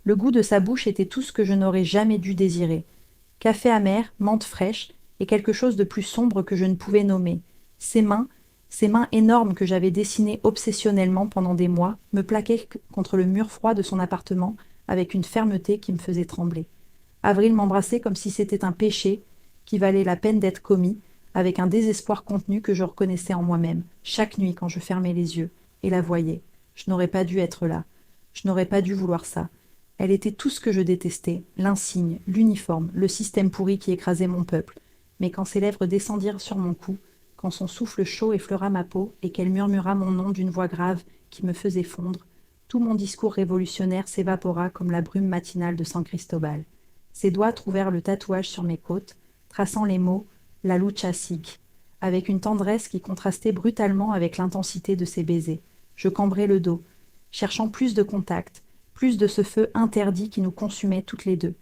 Le goût de sa bouche était tout ce que je n'aurais jamais dû désirer. Café amer, menthe fraîche, et quelque chose de plus sombre que je ne pouvais nommer. Ses mains énormes que j'avais dessinées obsessionnellement pendant des mois, me plaquaient contre le mur froid de son appartement avec une fermeté qui me faisait trembler. Avril m'embrassait comme si c'était un péché qui valait la peine d'être commis, avec un désespoir contenu que je reconnaissais en moi-même, chaque nuit quand je fermais les yeux, et la voyais. Je n'aurais pas dû être là. Je n'aurais pas dû vouloir ça. Elle était tout ce que je détestais, l'insigne, l'uniforme, le système pourri qui écrasait mon peuple. Mais quand ses lèvres descendirent sur mon cou, quand son souffle chaud effleura ma peau et qu'elle murmura mon nom d'une voix grave qui me faisait fondre, tout mon discours révolutionnaire s'évapora comme la brume matinale de San Cristobal. Ses doigts trouvèrent le tatouage sur mes côtes, traçant les mots La lucha sigue, avec une tendresse qui contrastait brutalement avec l'intensité de ses baisers. Je cambrai le dos, cherchant plus de contact, plus de ce feu interdit qui nous consumait toutes les deux.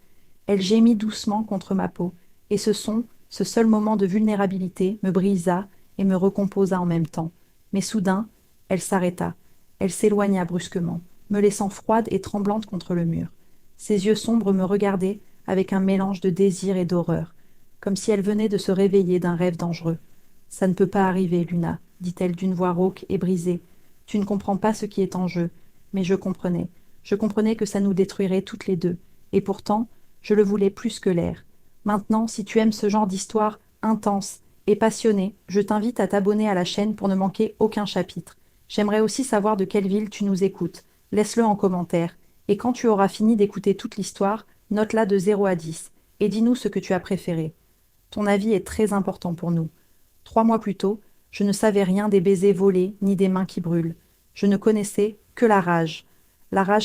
Elle gémit doucement contre ma peau, et ce son, ce seul moment de vulnérabilité, me brisa et me recomposa en même temps. Mais soudain, elle s'arrêta. Elle s'éloigna brusquement, me laissant froide et tremblante contre le mur. Ses yeux sombres me regardaient avec un mélange de désir et d'horreur, comme si elle venait de se réveiller d'un rêve dangereux. Ça ne peut pas arriver, Luna, dit-elle d'une voix rauque et brisée. Tu ne comprends pas ce qui est en jeu. Mais je comprenais. Je comprenais que ça nous détruirait toutes les deux. Et pourtant, je le voulais plus que l'air. Maintenant, si tu aimes ce genre d'histoire intense et passionnée, je t'invite à t'abonner à la chaîne pour ne manquer aucun chapitre. J'aimerais aussi savoir de quelle ville tu nous écoutes. Laisse-le en commentaire. Et quand tu auras fini d'écouter toute l'histoire, note-la de 0 à 10. Et dis-nous ce que tu as préféré. Ton avis est très important pour nous. 3 mois plus tôt, je ne savais rien des baisers volés ni des mains qui brûlent. Je ne connaissais que la rage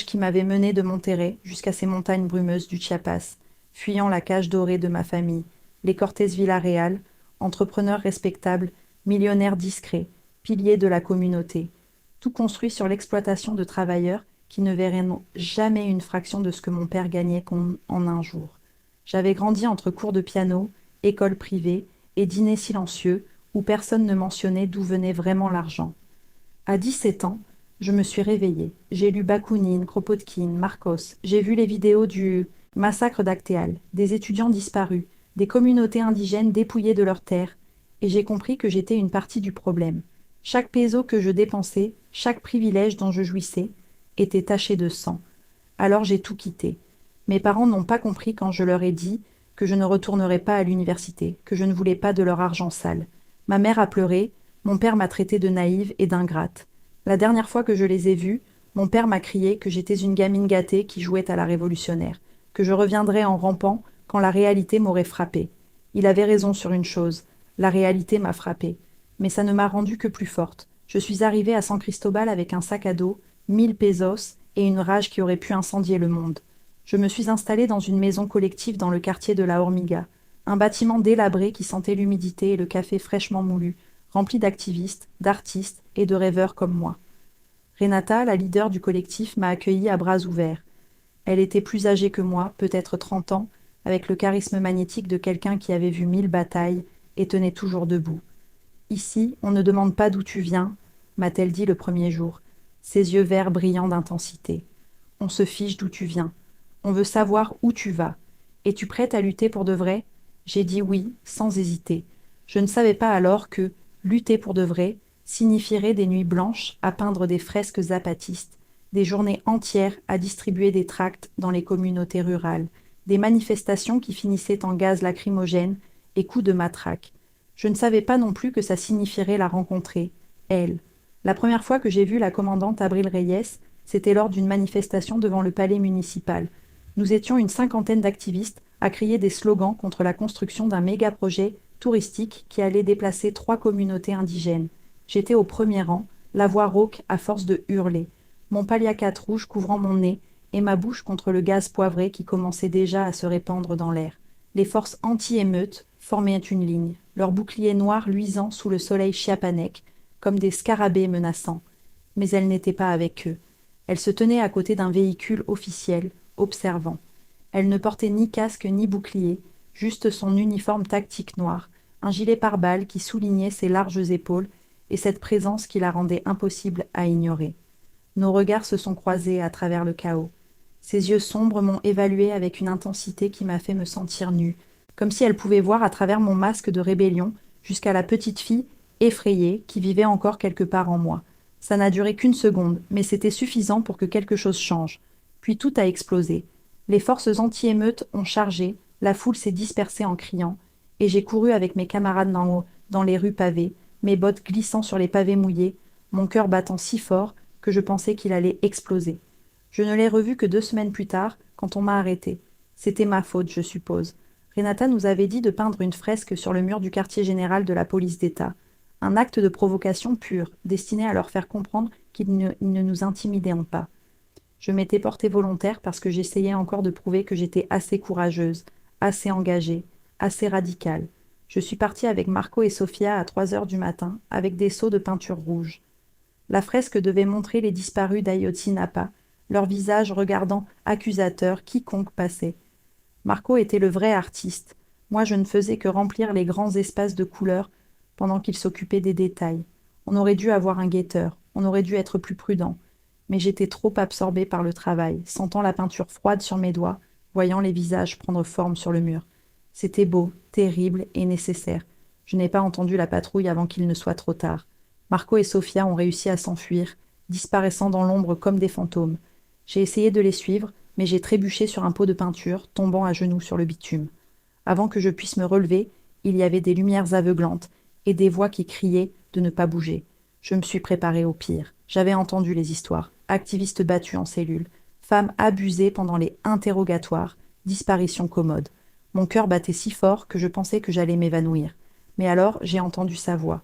qui m'avait mené de Monterrey jusqu'à ces montagnes brumeuses du Chiapas, fuyant la cage dorée de ma famille, les Cortés Villarreal, entrepreneurs respectables, millionnaires discrets, piliers de la communauté, tout construit sur l'exploitation de travailleurs qui ne verraient jamais une fraction de ce que mon père gagnait en un jour. J'avais grandi entre cours de piano, école privée et dîners silencieux où personne ne mentionnait d'où venait vraiment l'argent. À 17 ans, je me suis réveillée. J'ai lu Bakounine, Kropotkin, Marcos. J'ai vu les vidéos du massacre d'Actéal, des étudiants disparus, des communautés indigènes dépouillées de leurs terres, et j'ai compris que j'étais une partie du problème. Chaque peso que je dépensais, chaque privilège dont je jouissais, était taché de sang. Alors j'ai tout quitté. Mes parents n'ont pas compris quand je leur ai dit que je ne retournerais pas à l'université, que je ne voulais pas de leur argent sale. Ma mère a pleuré, mon père m'a traitée de naïve et d'ingrate. La dernière fois que je les ai vus, mon père m'a crié que j'étais une gamine gâtée qui jouait à la révolutionnaire, que je reviendrais en rampant quand la réalité m'aurait frappée. Il avait raison sur une chose, la réalité m'a frappée. Mais ça ne m'a rendue que plus forte. Je suis arrivée à San Cristobal avec un sac à dos, 1000 pesos et une rage qui aurait pu incendier le monde. Je me suis installée dans une maison collective dans le quartier de la Hormiga, un bâtiment délabré qui sentait l'humidité et le café fraîchement moulu, rempli d'activistes, d'artistes et de rêveurs comme moi. Renata, la leader du collectif, m'a accueillie à bras ouverts. Elle était plus âgée que moi, peut-être 30 ans, avec le charisme magnétique de quelqu'un qui avait vu 1000 batailles et tenait toujours debout. Ici, on ne demande pas d'où tu viens, m'a-t-elle dit le premier jour, ses yeux verts brillants d'intensité. On se fiche d'où tu viens. On veut savoir où tu vas. Es-tu prête à lutter pour de vrai? J'ai dit oui, sans hésiter. Je ne savais pas alors que lutter pour de vrai signifierait des nuits blanches à peindre des fresques zapatistes, des journées entières à distribuer des tracts dans les communautés rurales, des manifestations qui finissaient en gaz lacrymogène et coups de matraque. Je ne savais pas non plus que ça signifierait la rencontrer, elle. La première fois que j'ai vu la commandante Abril Reyes, c'était lors d'une manifestation devant le palais municipal. Nous étions une cinquantaine d'activistes à crier des slogans contre la construction d'un méga-projet touristique qui allait déplacer 3 communautés indigènes. J'étais au premier rang, la voix rauque à force de hurler, mon paliacate rouge couvrant mon nez et ma bouche contre le gaz poivré qui commençait déjà à se répandre dans l'air. Les forces anti-émeutes formaient une ligne, leurs boucliers noirs luisant sous le soleil chiapanèque, comme des scarabées menaçants. Mais elles n'étaient pas avec eux. Elles se tenaient à côté d'un véhicule officiel, observant. Elle ne portait ni casque ni bouclier, juste son uniforme tactique noir, un gilet pare-balles qui soulignait ses larges épaules et cette présence qui la rendait impossible à ignorer. Nos regards se sont croisés à travers le chaos. Ses yeux sombres m'ont évaluée avec une intensité qui m'a fait me sentir nue, comme si elle pouvait voir à travers mon masque de rébellion jusqu'à la petite fille effrayée qui vivait encore quelque part en moi. Ça n'a duré qu'une seconde, mais c'était suffisant pour que quelque chose change. Puis tout a explosé. Les forces anti-émeutes ont chargé, la foule s'est dispersée en criant, et j'ai couru avec mes camarades dans les rues pavées, mes bottes glissant sur les pavés mouillés, mon cœur battant si fort que je pensais qu'il allait exploser. Je ne l'ai revu que 2 semaines plus tard, quand on m'a arrêté. C'était ma faute, je suppose. Renata nous avait dit de peindre une fresque sur le mur du quartier général de la police d'État. Un acte de provocation pure, destiné à leur faire comprendre ils ne nous intimidaient pas. Je m'étais portée volontaire parce que j'essayais encore de prouver que j'étais assez courageuse, assez engagée, assez radicale. Je suis partie avec Marco et Sofia à 3 heures du matin, avec des seaux de peinture rouge. La fresque devait montrer les disparus d'Ayotzinapa, leurs visages regardant accusateurs quiconque passait. Marco était le vrai artiste. Moi, je ne faisais que remplir les grands espaces de couleurs pendant qu'il s'occupait des détails. On aurait dû avoir un guetteur, on aurait dû être plus prudent. Mais j'étais trop absorbée par le travail, sentant la peinture froide sur mes doigts, voyant les visages prendre forme sur le mur. C'était beau, terrible et nécessaire. Je n'ai pas entendu la patrouille avant qu'il ne soit trop tard. Marco et Sofia ont réussi à s'enfuir, disparaissant dans l'ombre comme des fantômes. J'ai essayé de les suivre, mais j'ai trébuché sur un pot de peinture, tombant à genoux sur le bitume. Avant que je puisse me relever, il y avait des lumières aveuglantes et des voix qui criaient de ne pas bouger. Je me suis préparée au pire. J'avais entendu les histoires. Activistes battus en cellule, femmes abusées pendant les interrogatoires, disparitions commodes. Mon cœur battait si fort que je pensais que j'allais m'évanouir. Mais alors j'ai entendu sa voix.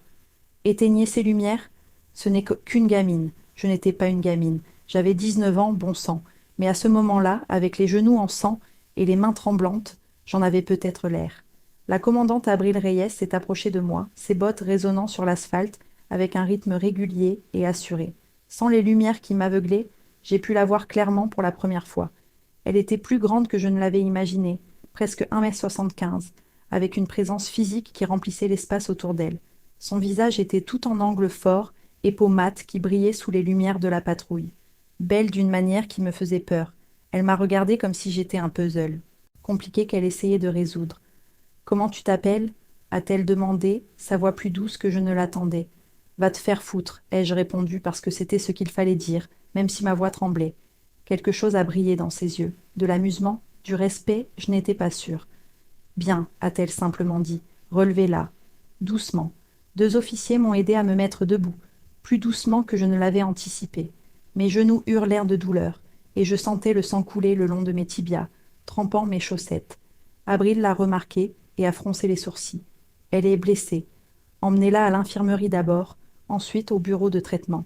Éteignez ces lumières? Ce n'est qu'une gamine. Je n'étais pas une gamine. J'avais 19 ans, bon sang. Mais à ce moment-là, avec les genoux en sang et les mains tremblantes, j'en avais peut-être l'air. La commandante Abril Reyes s'est approchée de moi, ses bottes résonnant sur l'asphalte avec un rythme régulier et assuré. Sans les lumières qui m'aveuglaient, j'ai pu la voir clairement pour la première fois. Elle était plus grande que je ne l'avais imaginé, presque 1,75 m, avec une présence physique qui remplissait l'espace autour d'elle. Son visage était tout en angle fort et peau mate qui brillait sous les lumières de la patrouille. Belle d'une manière qui me faisait peur. Elle m'a regardée comme si j'étais un puzzle, compliqué qu'elle essayait de résoudre. « Comment tu t'appelles » a-t-elle demandé, sa voix plus douce que je ne l'attendais. « Va te faire foutre » ai-je répondu parce que c'était ce qu'il fallait dire, même si ma voix tremblait. Quelque chose a brillé dans ses yeux. De l'amusement, du respect, je n'étais pas sûre. « Bien » a-t-elle simplement dit. « Relevez-la. » Doucement. 2 officiers m'ont aidé à me mettre debout, plus doucement que je ne l'avais anticipé. Mes genoux hurlèrent de douleur, et je sentais le sang couler le long de mes tibias, trempant mes chaussettes. Abril l'a remarqué et a froncé les sourcils. Elle est blessée. Emmenez-la à l'infirmerie d'abord, ensuite au bureau de traitement,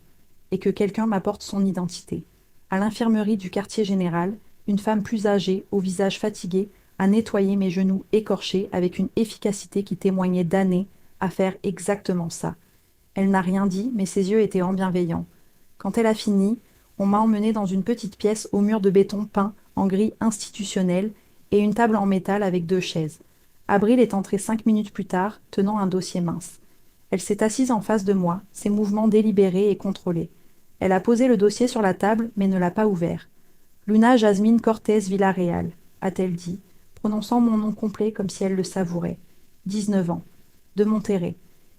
et que quelqu'un m'apporte son identité. À l'infirmerie du quartier général, une femme plus âgée, au visage fatigué, a nettoyé mes genoux écorchés avec une efficacité qui témoignait d'années à faire exactement ça. Elle n'a rien dit, mais ses yeux étaient bienveillants. Quand elle a fini, on m'a emmenée dans une petite pièce au mur de béton peint en gris institutionnel et une table en métal avec 2 chaises. Abril est entrée 5 minutes plus tard, tenant un dossier mince. Elle s'est assise en face de moi, ses mouvements délibérés et contrôlés. Elle a posé le dossier sur la table, mais ne l'a pas ouvert. « Luna Jasmine Cortez Villarreal », a-t-elle dit, prononçant mon nom complet comme si elle le savourait. 19 ans. De Monterrey.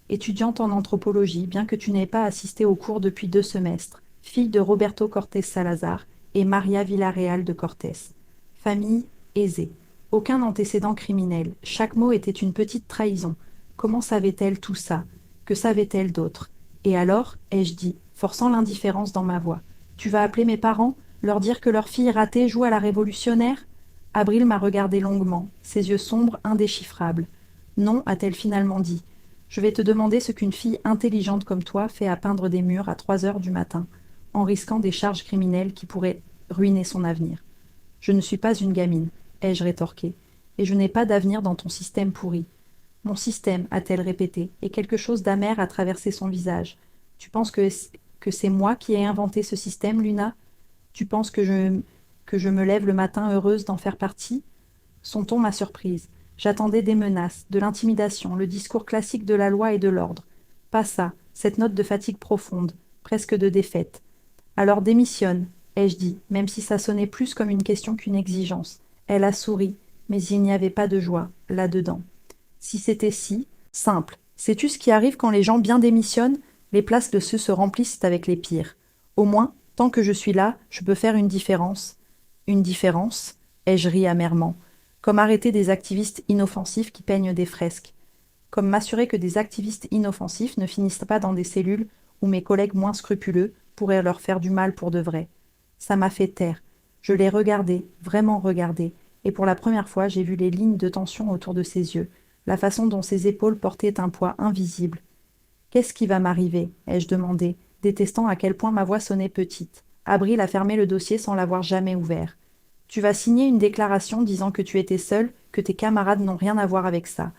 Étudiante en anthropologie, bien que tu n'aies pas assisté au cours depuis 2 semestres, fille de Roberto Cortés Salazar et Maria Villarreal de Cortés. Famille aisée. Aucun antécédent criminel. Chaque mot était une petite trahison. Comment savait-elle tout ça? Que savait-elle d'autre? Et alors, ai-je dit, forçant l'indifférence dans ma voix, tu vas appeler mes parents, leur dire que leur fille ratée joue à la révolutionnaire? Abril m'a regardé longuement, ses yeux sombres indéchiffrables. Non, a-t-elle finalement dit. Je vais te demander ce qu'une fille intelligente comme toi fait à peindre des murs à 3 heures du matin, en risquant des charges criminelles qui pourraient ruiner son avenir. Je ne suis pas une gamine, ai-je rétorqué, et je n'ai pas d'avenir dans ton système pourri. Mon système, a-t-elle répété, et quelque chose d'amer a traversé son visage. Tu penses que c'est moi qui ai inventé ce système, Luna? Tu penses que je me lève le matin heureuse d'en faire partie? Son ton m'a surprise. J'attendais des menaces, de l'intimidation, le discours classique de la loi et de l'ordre. Pas ça, cette note de fatigue profonde, presque de défaite. Alors démissionne, ai-je dit, même si ça sonnait plus comme une question qu'une exigence. Elle a souri, mais il n'y avait pas de joie, là-dedans. Si c'était si, simple. Sais-tu ce qui arrive quand les gens bien démissionnent? Les places de ceux se remplissent avec les pires. Au moins, tant que je suis là, je peux faire une différence. Une différence? Ai-je ri amèrement. Comme arrêter des activistes inoffensifs qui peignent des fresques. Comme m'assurer que des activistes inoffensifs ne finissent pas dans des cellules où mes collègues moins scrupuleux pourraient leur faire du mal pour de vrai. Ça m'a fait taire. Je l'ai regardé, vraiment regardé, et pour la première fois j'ai vu les lignes de tension autour de ses yeux, la façon dont ses épaules portaient un poids invisible. Qu'est-ce qui va m'arriver? Ai-je demandé, détestant à quel point ma voix sonnait petite. Abril a fermé le dossier sans l'avoir jamais ouvert. Tu vas signer une déclaration disant que tu étais seul, que tes camarades n'ont rien à voir avec ça.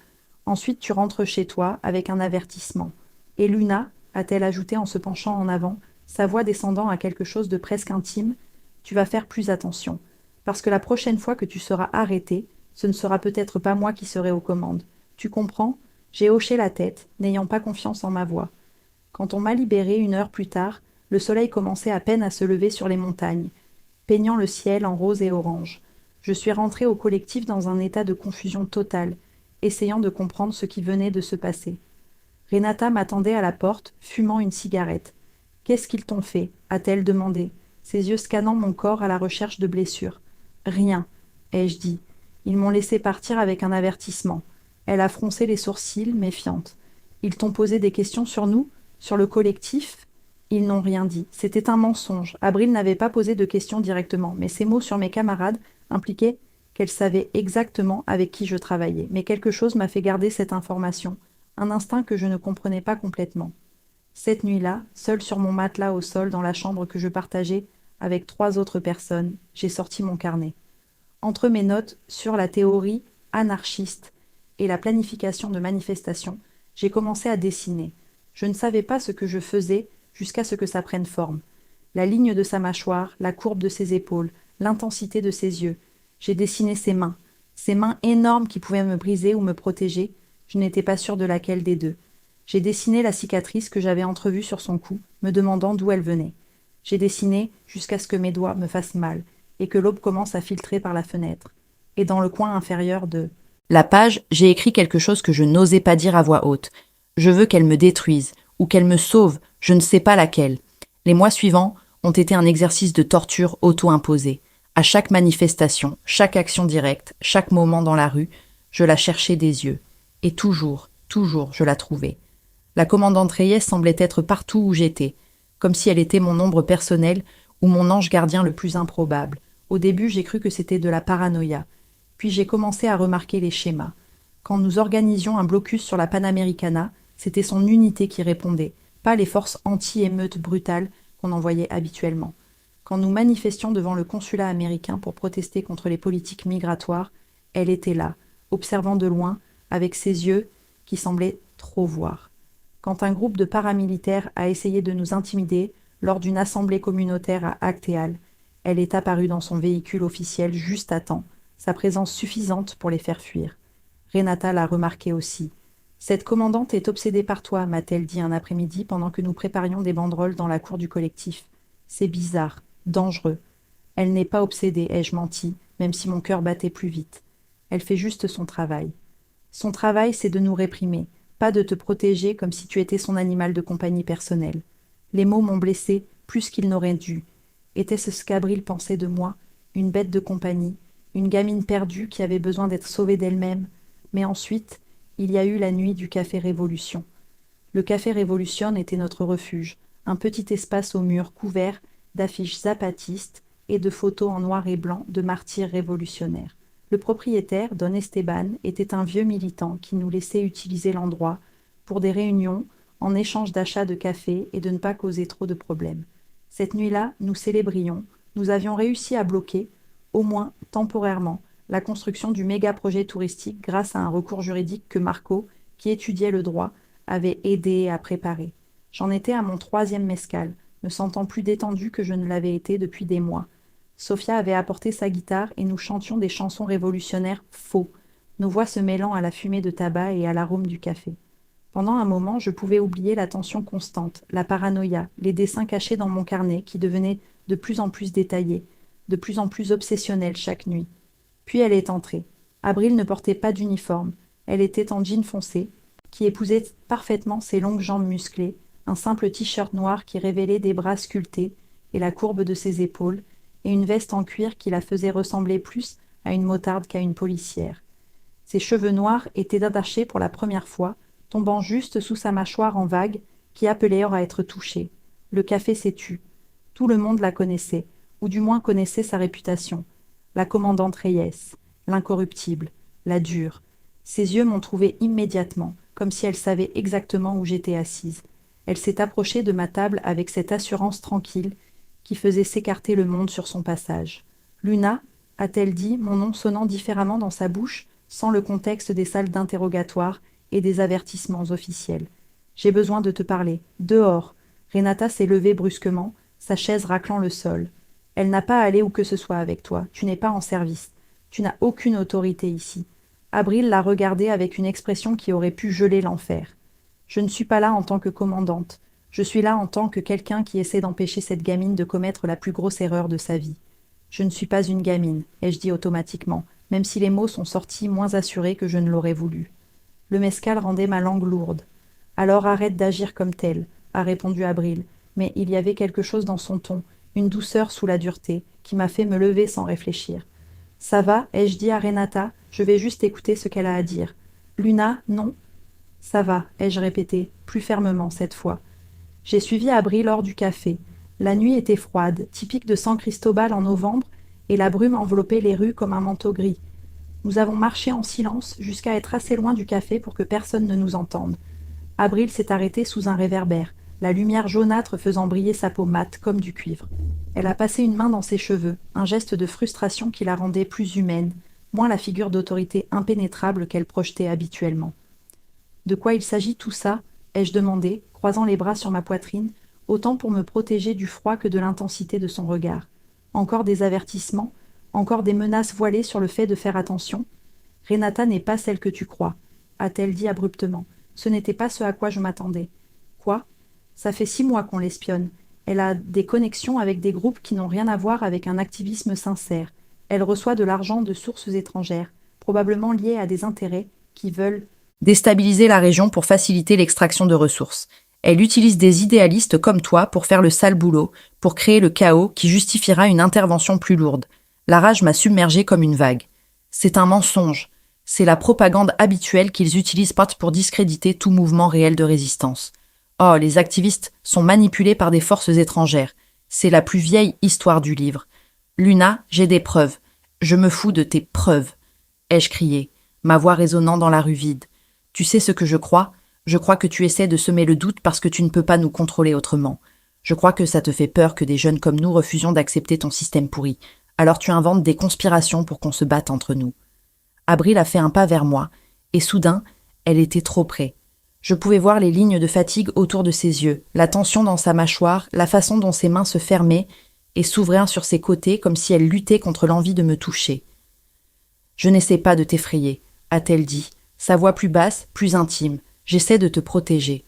Ensuite tu rentres chez toi avec un avertissement. Et Luna, a-t-elle ajouté en se penchant en avant, sa voix descendant à quelque chose de presque intime, tu vas faire plus attention. Parce que la prochaine fois que tu seras arrêté, ce ne sera peut-être pas moi qui serai aux commandes. Tu comprends? J'ai hoché la tête, n'ayant pas confiance en ma voix. Quand on m'a libéré 1 heure plus tard, le soleil commençait à peine à se lever sur les montagnes, peignant le ciel en rose et orange. Je suis rentré au collectif dans un état de confusion totale, essayant de comprendre ce qui venait de se passer. Renata m'attendait à la porte, fumant une cigarette. Qu'est-ce qu'ils t'ont fait? A-t-elle demandé, ses yeux scannant mon corps à la recherche de blessures. Rien, ai-je dit. Ils m'ont laissé partir avec un avertissement. Elle a froncé les sourcils, méfiante. Ils t'ont posé des questions sur nous? Sur le collectif? Ils n'ont rien dit. C'était un mensonge. Abril n'avait pas posé de questions directement, mais ses mots sur mes camarades impliquaient qu'elle savait exactement avec qui je travaillais. Mais quelque chose m'a fait garder cette information, un instinct que je ne comprenais pas complètement. Cette nuit-là, seule sur mon matelas au sol dans la chambre que je partageais avec 3 autres personnes, j'ai sorti mon carnet. Entre mes notes sur la théorie anarchiste et la planification de manifestations, j'ai commencé à dessiner. Je ne savais pas ce que je faisais jusqu'à ce que ça prenne forme. La ligne de sa mâchoire, la courbe de ses épaules, l'intensité de ses yeux. J'ai dessiné ses mains énormes qui pouvaient me briser ou me protéger. Je n'étais pas sûre de laquelle des deux. J'ai dessiné la cicatrice que j'avais entrevue sur son cou, me demandant d'où elle venait. J'ai dessiné jusqu'à ce que mes doigts me fassent mal et que l'aube commence à filtrer par la fenêtre. Et dans le coin inférieur de la page, j'ai écrit quelque chose que je n'osais pas dire à voix haute. Je veux qu'elle me détruise, ou qu'elle me sauve, je ne sais pas laquelle. Les mois suivants ont été un exercice de torture auto-imposée. À chaque manifestation, chaque action directe, chaque moment dans la rue, je la cherchais des yeux. Et toujours, toujours, je la trouvais. La commandante Reyes semblait être partout où j'étais, comme si elle était mon ombre personnelle ou mon ange gardien le plus improbable. Au début, j'ai cru que c'était de la paranoïa. Puis j'ai commencé à remarquer les schémas. Quand nous organisions un blocus sur la Panamericana, c'était son unité qui répondait, pas les forces anti-émeutes brutales qu'on envoyait habituellement. Quand nous manifestions devant le consulat américain pour protester contre les politiques migratoires, elle était là, observant de loin, avec ses yeux qui semblaient trop voir. Quand un groupe de paramilitaires a essayé de nous intimider lors d'une assemblée communautaire à Actéal, elle est apparue dans son véhicule officiel juste à temps, sa présence suffisante pour les faire fuir. Renata l'a remarqué aussi. Cette commandante est obsédée par toi, m'a-t-elle dit un après-midi pendant que nous préparions des banderoles dans la cour du collectif. C'est bizarre, dangereux. Elle n'est pas obsédée, ai-je menti, même si mon cœur battait plus vite. Elle fait juste son travail. Son travail, c'est de nous réprimer, pas de te protéger comme si tu étais son animal de compagnie personnel. Les mots m'ont blessé plus qu'ils n'auraient dû. Était-ce ce qu'Abril pensait de moi, une bête de compagnie, une gamine perdue qui avait besoin d'être sauvée d'elle-même? Mais ensuite, il y a eu la nuit du Café Révolution. Le Café Révolution était notre refuge, un petit espace aux murs couverts d'affiches zapatistes et de photos en noir et blanc de martyrs révolutionnaires. Le propriétaire, Don Esteban, était un vieux militant qui nous laissait utiliser l'endroit pour des réunions en échange d'achats de café et de ne pas causer trop de problèmes. Cette nuit-là, nous célébrions, nous avions réussi à bloquer, au moins temporairement, la construction du méga-projet touristique grâce à un recours juridique que Marco, qui étudiait le droit, avait aidé à préparer. J'en étais à mon 3e mezcal, me sentant plus détendue que je ne l'avais été depuis des mois. Sophia avait apporté sa guitare et nous chantions des chansons révolutionnaires faux, nos voix se mêlant à la fumée de tabac et à l'arôme du café. Pendant un moment, je pouvais oublier la tension constante, la paranoïa, les dessins cachés dans mon carnet qui devenaient de plus en plus détaillée, de plus en plus obsessionnelle chaque nuit. Puis elle est entrée. Abril ne portait pas d'uniforme. Elle était en jean foncé, qui épousait parfaitement ses longues jambes musclées, un simple t-shirt noir qui révélait des bras sculptés et la courbe de ses épaules, et une veste en cuir qui la faisait ressembler plus à une motarde qu'à une policière. Ses cheveux noirs étaient attachés pour la première fois, tombant juste sous sa mâchoire en vague, qui appelait à être touchée. Le café s'est tu. Tout le monde la connaissait, ou du moins connaissait sa réputation. La commandante Reyes, l'incorruptible, la dure. Ses yeux m'ont trouvé immédiatement, comme si elle savait exactement où j'étais assise. Elle s'est approchée de ma table avec cette assurance tranquille qui faisait s'écarter le monde sur son passage. Luna, a-t-elle dit, mon nom sonnant différemment dans sa bouche, sans le contexte des salles d'interrogatoire et des avertissements officiels. J'ai besoin de te parler. Dehors. Renata s'est levée brusquement, sa chaise raclant le sol. Elle n'a pas à aller où que ce soit avec toi. Tu n'es pas en service. Tu n'as aucune autorité ici. Abril l'a regardée avec une expression qui aurait pu geler l'enfer. Je ne suis pas là en tant que commandante. Je suis là en tant que quelqu'un qui essaie d'empêcher cette gamine de commettre la plus grosse erreur de sa vie. Je ne suis pas une gamine, ai-je dit automatiquement, même si les mots sont sortis moins assurés que je ne l'aurais voulu. Le mescal rendait ma langue lourde. Alors arrête d'agir comme telle, a répondu Abril, mais il y avait quelque chose dans son ton, une douceur sous la dureté, qui m'a fait me lever sans réfléchir. Ça va, ai-je dit à Renata, je vais juste écouter ce qu'elle a à dire. Luna, non. Ça va, ai-je répété, plus fermement cette fois. J'ai suivi Abril hors du café. La nuit était froide, typique de San Cristobal en novembre, et la brume enveloppait les rues comme un manteau gris. Nous avons marché en silence jusqu'à être assez loin du café pour que personne ne nous entende. Abril s'est arrêtée sous un réverbère, la lumière jaunâtre faisant briller sa peau mate comme du cuivre. Elle a passé une main dans ses cheveux, un geste de frustration qui la rendait plus humaine, moins la figure d'autorité impénétrable qu'elle projetait habituellement. De quoi il s'agit tout ça ai-je demandé, croisant les bras sur ma poitrine, autant pour me protéger du froid que de l'intensité de son regard. Encore des avertissements, encore des menaces voilées sur le fait de faire attention. Renata n'est pas celle que tu crois, a-t-elle dit abruptement. Ce n'était pas ce à quoi je m'attendais. Quoi? Ça fait 6 mois qu'on l'espionne. Elle a des connexions avec des groupes qui n'ont rien à voir avec un activisme sincère. Elle reçoit de l'argent de sources étrangères, probablement liées à des intérêts qui veulent déstabiliser la région pour faciliter l'extraction de ressources. Elle utilise des idéalistes comme toi pour faire le sale boulot, pour créer le chaos qui justifiera une intervention plus lourde. La rage m'a submergée comme une vague. C'est un mensonge. C'est la propagande habituelle qu'ils utilisent pour discréditer tout mouvement réel de résistance. Oh, les activistes sont manipulés par des forces étrangères. C'est la plus vieille histoire du livre. Luna, j'ai des preuves. Je me fous de tes preuves. Ai-je crié, ma voix résonnant dans la rue vide. Tu sais ce que je crois? Je crois que tu essaies de semer le doute parce que tu ne peux pas nous contrôler autrement. Je crois que ça te fait peur que des jeunes comme nous refusions d'accepter ton système pourri. Alors tu inventes des conspirations pour qu'on se batte entre nous. Abril a fait un pas vers moi, et soudain, elle était trop près. Je pouvais voir les lignes de fatigue autour de ses yeux, la tension dans sa mâchoire, la façon dont ses mains se fermaient et s'ouvraient sur ses côtés comme si elle luttait contre l'envie de me toucher. « Je n'essaie pas de t'effrayer », a-t-elle dit, sa voix plus basse, plus intime. « J'essaie de te protéger.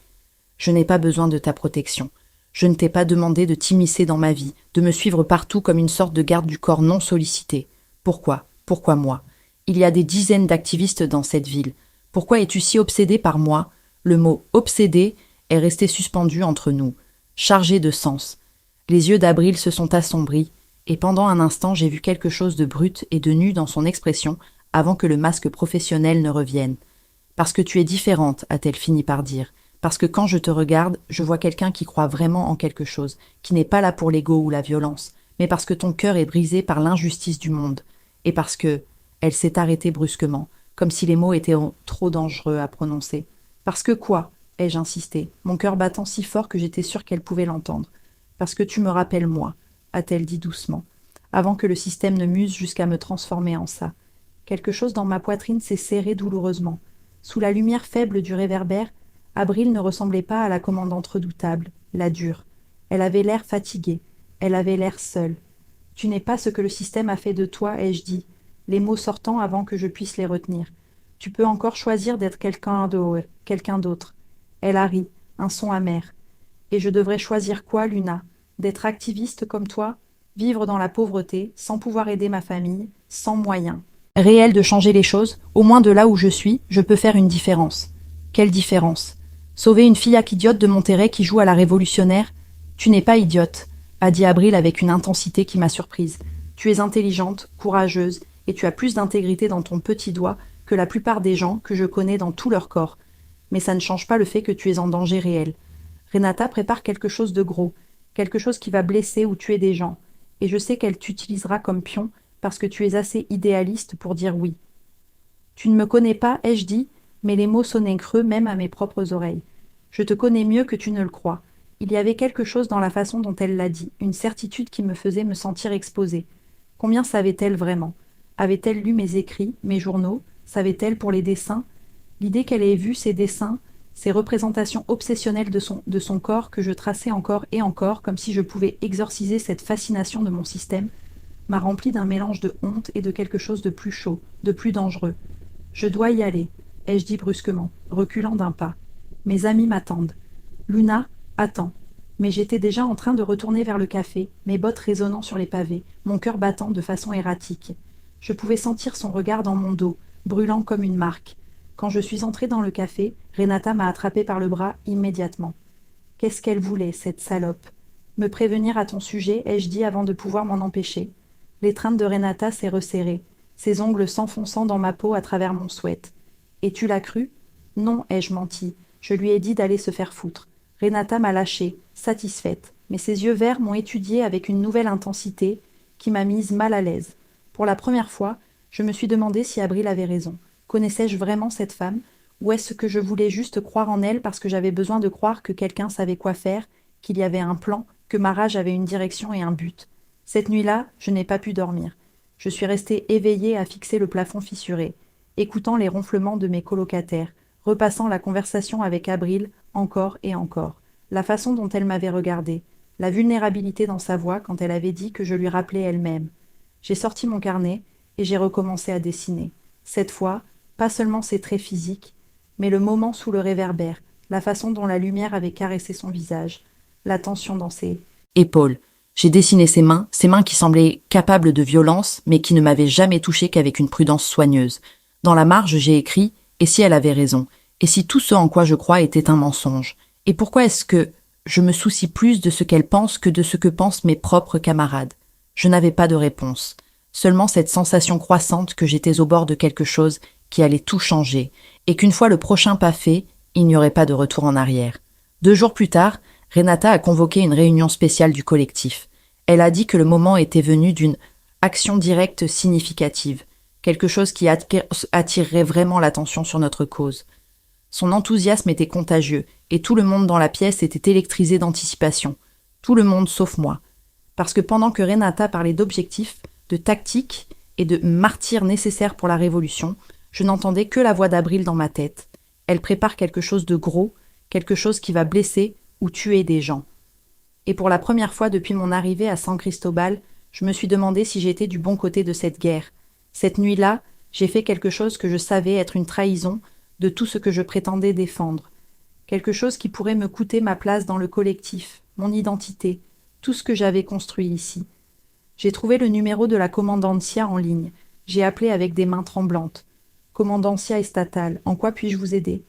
Je n'ai pas besoin de ta protection. Je ne t'ai pas demandé de t'immiscer dans ma vie, de me suivre partout comme une sorte de garde du corps non sollicité. Pourquoi? Pourquoi moi? Il y a des dizaines d'activistes dans cette ville. Pourquoi es-tu si obsédé par moi? Le mot « obsédé » est resté suspendu entre nous, chargé de sens. Les yeux d'Abril se sont assombris, et pendant un instant j'ai vu quelque chose de brut et de nu dans son expression avant que le masque professionnel ne revienne. Parce que tu es différente, a-t-elle fini par dire. Parce que quand je te regarde, je vois quelqu'un qui croit vraiment en quelque chose, qui n'est pas là pour l'ego ou la violence, mais parce que ton cœur est brisé par l'injustice du monde. Et parce que... Elle s'est arrêtée brusquement, comme si les mots étaient trop dangereux à prononcer. Parce que quoi? Ai-je insisté, mon cœur battant si fort que j'étais sûre qu'elle pouvait l'entendre. Parce que tu me rappelles moi, a-t-elle dit doucement, avant que le système ne m'use jusqu'à me transformer en ça. Quelque chose dans ma poitrine s'est serré douloureusement. Sous la lumière faible du réverbère, Abril ne ressemblait pas à la commandante redoutable, la dure. Elle avait l'air fatiguée, elle avait l'air seule. Tu n'es pas ce que le système a fait de toi, ai-je dit, les mots sortant avant que je puisse les retenir. Tu peux encore choisir d'être quelqu'un d'autre. Elle a ri, un son amer. Et je devrais choisir quoi, Luna? D'être activiste comme toi? Vivre dans la pauvreté, sans pouvoir aider ma famille, sans moyens. Réel de changer les choses, au moins de là où je suis, je peux faire une différence. Quelle différence? Sauver une fillaque idiote de Monterrey qui joue à la révolutionnaire? Tu n'es pas idiote, a dit Abril avec une intensité qui m'a surprise. Tu es intelligente, courageuse, et tu as plus d'intégrité dans ton petit doigt que la plupart des gens que je connais dans tout leur corps. Mais ça ne change pas le fait que tu es en danger réel. Renata prépare quelque chose de gros, quelque chose qui va blesser ou tuer des gens, et je sais qu'elle t'utilisera comme pion parce que tu es assez idéaliste pour dire oui. Tu ne me connais pas, ai-je dit, mais les mots sonnaient creux même à mes propres oreilles. Je te connais mieux que tu ne le crois. Il y avait quelque chose dans la façon dont elle l'a dit, une certitude qui me faisait me sentir exposée. Combien savait-elle vraiment? Avait-elle lu mes écrits, mes journaux? Savait-elle pour les dessins? L'idée qu'elle ait vu ces dessins, ces représentations obsessionnelles de son corps que je traçais encore et encore, comme si je pouvais exorciser cette fascination de mon système, m'a rempli d'un mélange de honte et de quelque chose de plus chaud, de plus dangereux. Je dois y aller, ai-je dit brusquement, reculant d'un pas. Mes amis m'attendent. Luna, attends. Mais j'étais déjà en train de retourner vers le café, mes bottes résonnant sur les pavés, mon cœur battant de façon erratique. Je pouvais sentir son regard dans mon dos, brûlant comme une marque. Quand je suis entrée dans le café, Renata m'a attrapée par le bras immédiatement. Qu'est-ce qu'elle voulait, cette salope? Me prévenir à ton sujet, ai-je dit avant de pouvoir m'en empêcher. L'étreinte de Renata s'est resserrée, ses ongles s'enfonçant dans ma peau à travers mon sweat. Et tu l'as cru? Non, ai-je menti. Je lui ai dit d'aller se faire foutre. Renata m'a lâchée, satisfaite, mais ses yeux verts m'ont étudiée avec une nouvelle intensité qui m'a mise mal à l'aise. Pour la première fois, je me suis demandé si Abril avait raison. Connaissais-je vraiment cette femme? Ou est-ce que je voulais juste croire en elle parce que j'avais besoin de croire que quelqu'un savait quoi faire, qu'il y avait un plan, que ma rage avait une direction et un but? Cette nuit-là, je n'ai pas pu dormir. Je suis restée éveillée à fixer le plafond fissuré, écoutant les ronflements de mes colocataires, repassant la conversation avec Abril encore et encore, la façon dont elle m'avait regardée, la vulnérabilité dans sa voix quand elle avait dit que je lui rappelais elle-même. J'ai sorti mon carnet et j'ai recommencé à dessiner. Cette fois, pas seulement ses traits physiques, mais le moment sous le réverbère, la façon dont la lumière avait caressé son visage, la tension dans ses épaules. J'ai dessiné ses mains qui semblaient capables de violence, mais qui ne m'avaient jamais touché qu'avec une prudence soigneuse. Dans la marge, j'ai écrit « Et si elle avait raison? Et si tout ce en quoi je crois était un mensonge? Et pourquoi est-ce que je me soucie plus de ce qu'elle pense que de ce que pensent mes propres camarades ?» Je n'avais pas de réponse. Seulement cette sensation croissante que j'étais au bord de quelque chose qui allait tout changer, et qu'une fois le prochain pas fait, il n'y aurait pas de retour en arrière. 2 jours plus tard, Renata a convoqué une réunion spéciale du collectif. Elle a dit que le moment était venu d'une action directe significative, quelque chose qui attirerait vraiment l'attention sur notre cause. Son enthousiasme était contagieux, et tout le monde dans la pièce était électrisé d'anticipation. Tout le monde sauf moi. Parce que pendant que Renata parlait d'objectifs, de tactiques et de martyrs nécessaires pour la révolution, je n'entendais que la voix d'Abril dans ma tête. Elle prépare quelque chose de gros, quelque chose qui va blesser ou tuer des gens. Et pour la première fois depuis mon arrivée à San Cristobal, je me suis demandé si j'étais du bon côté de cette guerre. Cette nuit-là, j'ai fait quelque chose que je savais être une trahison de tout ce que je prétendais défendre. Quelque chose qui pourrait me coûter ma place dans le collectif, mon identité, tout ce que j'avais construit ici. J'ai trouvé le numéro de la commandancia en ligne. J'ai appelé avec des mains tremblantes. Commandancia estatale, en quoi puis-je vous aider?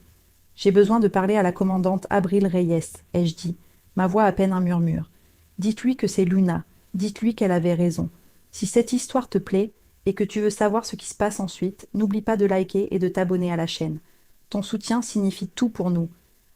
J'ai besoin de parler à la commandante Abril Reyes, ai-je dit, ma voix à peine un murmure. Dites-lui que c'est Luna, dites-lui qu'elle avait raison. Si cette histoire te plaît et que tu veux savoir ce qui se passe ensuite, n'oublie pas de liker et de t'abonner à la chaîne. Ton soutien signifie tout pour nous.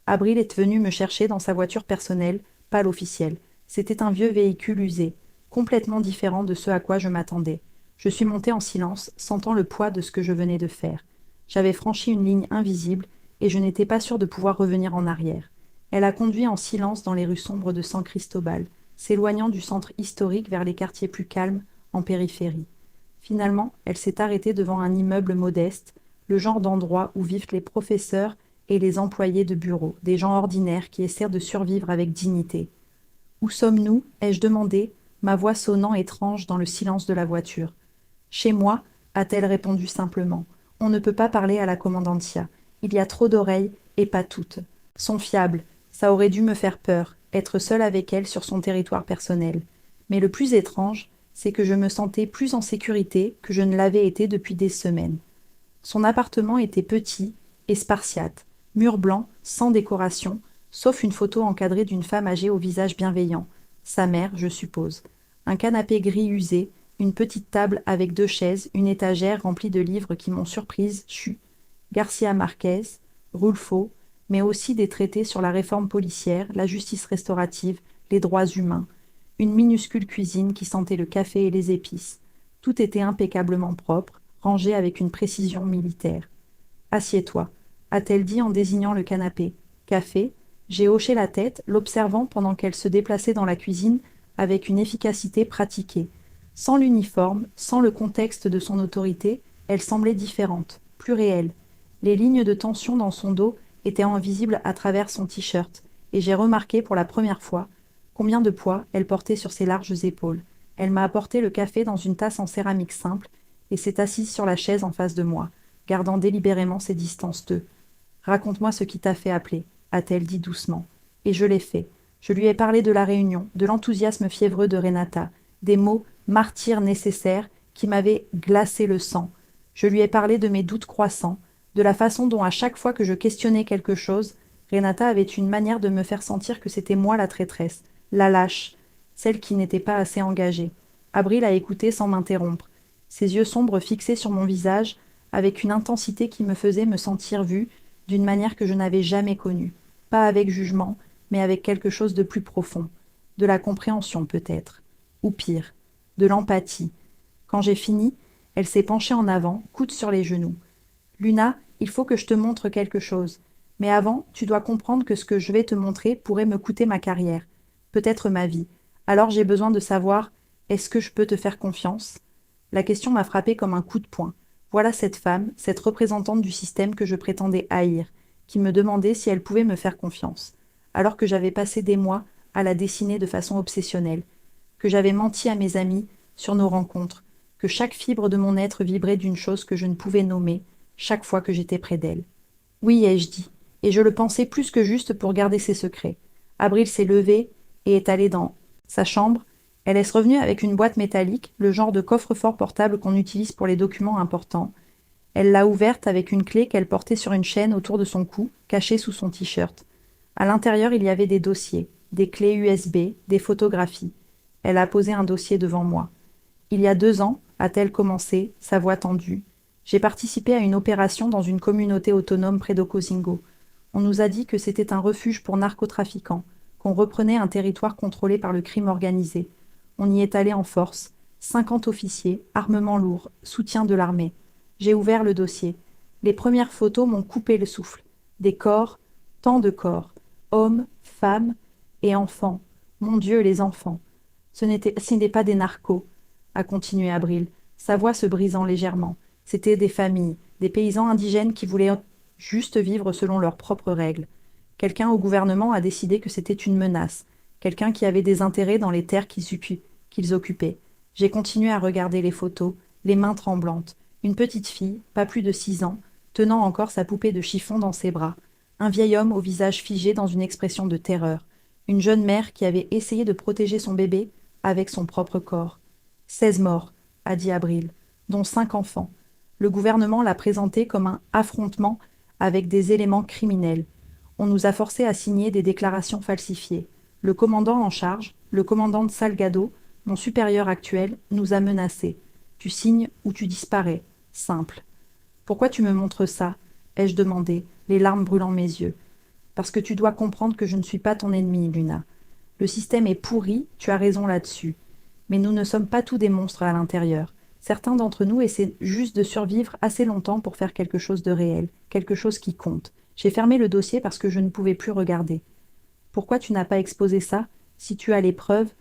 Abril est venu me chercher dans sa voiture personnelle, pas l'officielle. C'était un vieux véhicule usé, complètement différent de ce à quoi je m'attendais. Je suis montée en silence, sentant le poids de ce que je venais de faire. J'avais franchi une ligne invisible, et je n'étais pas sûre de pouvoir revenir en arrière. Elle a conduit en silence dans les rues sombres de San Cristobal, s'éloignant du centre historique vers les quartiers plus calmes, en périphérie. Finalement, elle s'est arrêtée devant un immeuble modeste, le genre d'endroit où vivent les professeurs et les employés de bureau, des gens ordinaires qui essaient de survivre avec dignité. « Où sommes-nous » ai-je demandé, ma voix sonnant étrange dans le silence de la voiture. « Chez moi » a-t-elle répondu simplement. « On ne peut pas parler à la commandancia. Il y a trop d'oreilles, et pas toutes. Sont fiables. Ça aurait dû me faire peur, être seule avec elle sur son territoire personnel. Mais le plus étrange, c'est que je me sentais plus en sécurité que je ne l'avais été depuis des semaines. Son appartement était petit et spartiate, mur blanc, sans décoration, sauf une photo encadrée d'une femme âgée au visage bienveillant, sa mère, je suppose. Un canapé gris usé, une petite table avec 2 chaises, une étagère remplie de livres qui m'ont surprise, Garcia Marquez, Rulfo, mais aussi des traités sur la réforme policière, la justice restaurative, les droits humains. Une minuscule cuisine qui sentait le café et les épices. Tout était impeccablement propre, rangé avec une précision militaire. Assieds-toi, a-t-elle dit en désignant le canapé. Café. J'ai hoché la tête, l'observant pendant qu'elle se déplaçait dans la cuisine avec une efficacité pratiquée. Sans l'uniforme, sans le contexte de son autorité, elle semblait différente, plus réelle. Les lignes de tension dans son dos étaient invisibles à travers son t-shirt, et j'ai remarqué pour la première fois combien de poids elle portait sur ses larges épaules. Elle m'a apporté le café dans une tasse en céramique simple et s'est assise sur la chaise en face de moi, gardant délibérément ses distances d'eux. Raconte-moi ce qui t'a fait appeler, a-t-elle dit doucement. Et je l'ai fait. Je lui ai parlé de la réunion, de l'enthousiasme fiévreux de Renata, des mots martyrs nécessaires qui m'avaient glacé le sang. Je lui ai parlé de mes doutes croissants, de la façon dont à chaque fois que je questionnais quelque chose, Renata avait une manière de me faire sentir que c'était moi la traîtresse, la lâche, celle qui n'était pas assez engagée. Abril a écouté sans m'interrompre, ses yeux sombres fixés sur mon visage, avec une intensité qui me faisait me sentir vue d'une manière que je n'avais jamais connue, pas avec jugement, mais avec quelque chose de plus profond, de la compréhension peut-être, ou pire, de l'empathie. Quand j'ai fini, elle s'est penchée en avant, coude sur les genoux. Luna, il faut que je te montre quelque chose. Mais avant, tu dois comprendre que ce que je vais te montrer pourrait me coûter ma carrière, peut-être ma vie. Alors j'ai besoin de savoir, est-ce que je peux te faire confiance? La question m'a frappée comme un coup de poing. Voilà cette femme, cette représentante du système que je prétendais haïr, qui me demandait si elle pouvait me faire confiance, alors que j'avais passé des mois à la dessiner de façon obsessionnelle, que j'avais menti à mes amis sur nos rencontres, que chaque fibre de mon être vibrait d'une chose que je ne pouvais nommer, chaque fois que j'étais près d'elle. Oui, ai-je dit, et je le pensais plus que juste pour garder ses secrets. Abril s'est levée et est allée dans sa chambre. Elle est revenue avec une boîte métallique, le genre de coffre-fort portable qu'on utilise pour les documents importants. Elle l'a ouverte avec une clé qu'elle portait sur une chaîne autour de son cou, cachée sous son t-shirt. À l'intérieur, il y avait des dossiers, des clés USB, des photographies. Elle a posé un dossier devant moi. Il y a 2 ans, a-t-elle commencé, sa voix tendue. J'ai participé à une opération dans une communauté autonome près d'Okosingo. On nous a dit que c'était un refuge pour narcotrafiquants, qu'on reprenait un territoire contrôlé par le crime organisé. On y est allé en force. 50 officiers, armement lourd, soutien de l'armée. J'ai ouvert le dossier. Les premières photos m'ont coupé le souffle. Des corps, tant de corps. Hommes, femmes et enfants. Mon Dieu, les enfants. Ce n'étaient pas des narcos, a continué Abril, sa voix se brisant légèrement. C'étaient des familles, des paysans indigènes qui voulaient juste vivre selon leurs propres règles. Quelqu'un au gouvernement a décidé que c'était une menace, quelqu'un qui avait des intérêts dans les terres qu'ils occupaient. J'ai continué à regarder les photos, les mains tremblantes. Une petite fille, pas plus de 6 ans, tenant encore sa poupée de chiffon dans ses bras. Un vieil homme au visage figé dans une expression de terreur. Une jeune mère qui avait essayé de protéger son bébé avec son propre corps. 16 morts, a dit Abril, dont 5 enfants. Le gouvernement l'a présenté comme un affrontement avec des éléments criminels. On nous a forcés à signer des déclarations falsifiées. Le commandant en charge, le commandant de Salgado, mon supérieur actuel, nous a menacés. Tu signes ou tu disparais. Simple. Pourquoi tu me montres ça? Ai-je demandé, les larmes brûlant mes yeux. Parce que tu dois comprendre que je ne suis pas ton ennemi, Luna. Le système est pourri, tu as raison là-dessus. Mais nous ne sommes pas tous des monstres à l'intérieur. Certains d'entre nous essaient juste de survivre assez longtemps pour faire quelque chose de réel, quelque chose qui compte. J'ai fermé le dossier parce que je ne pouvais plus regarder. Pourquoi tu n'as pas exposé ça, si tu as les preuves?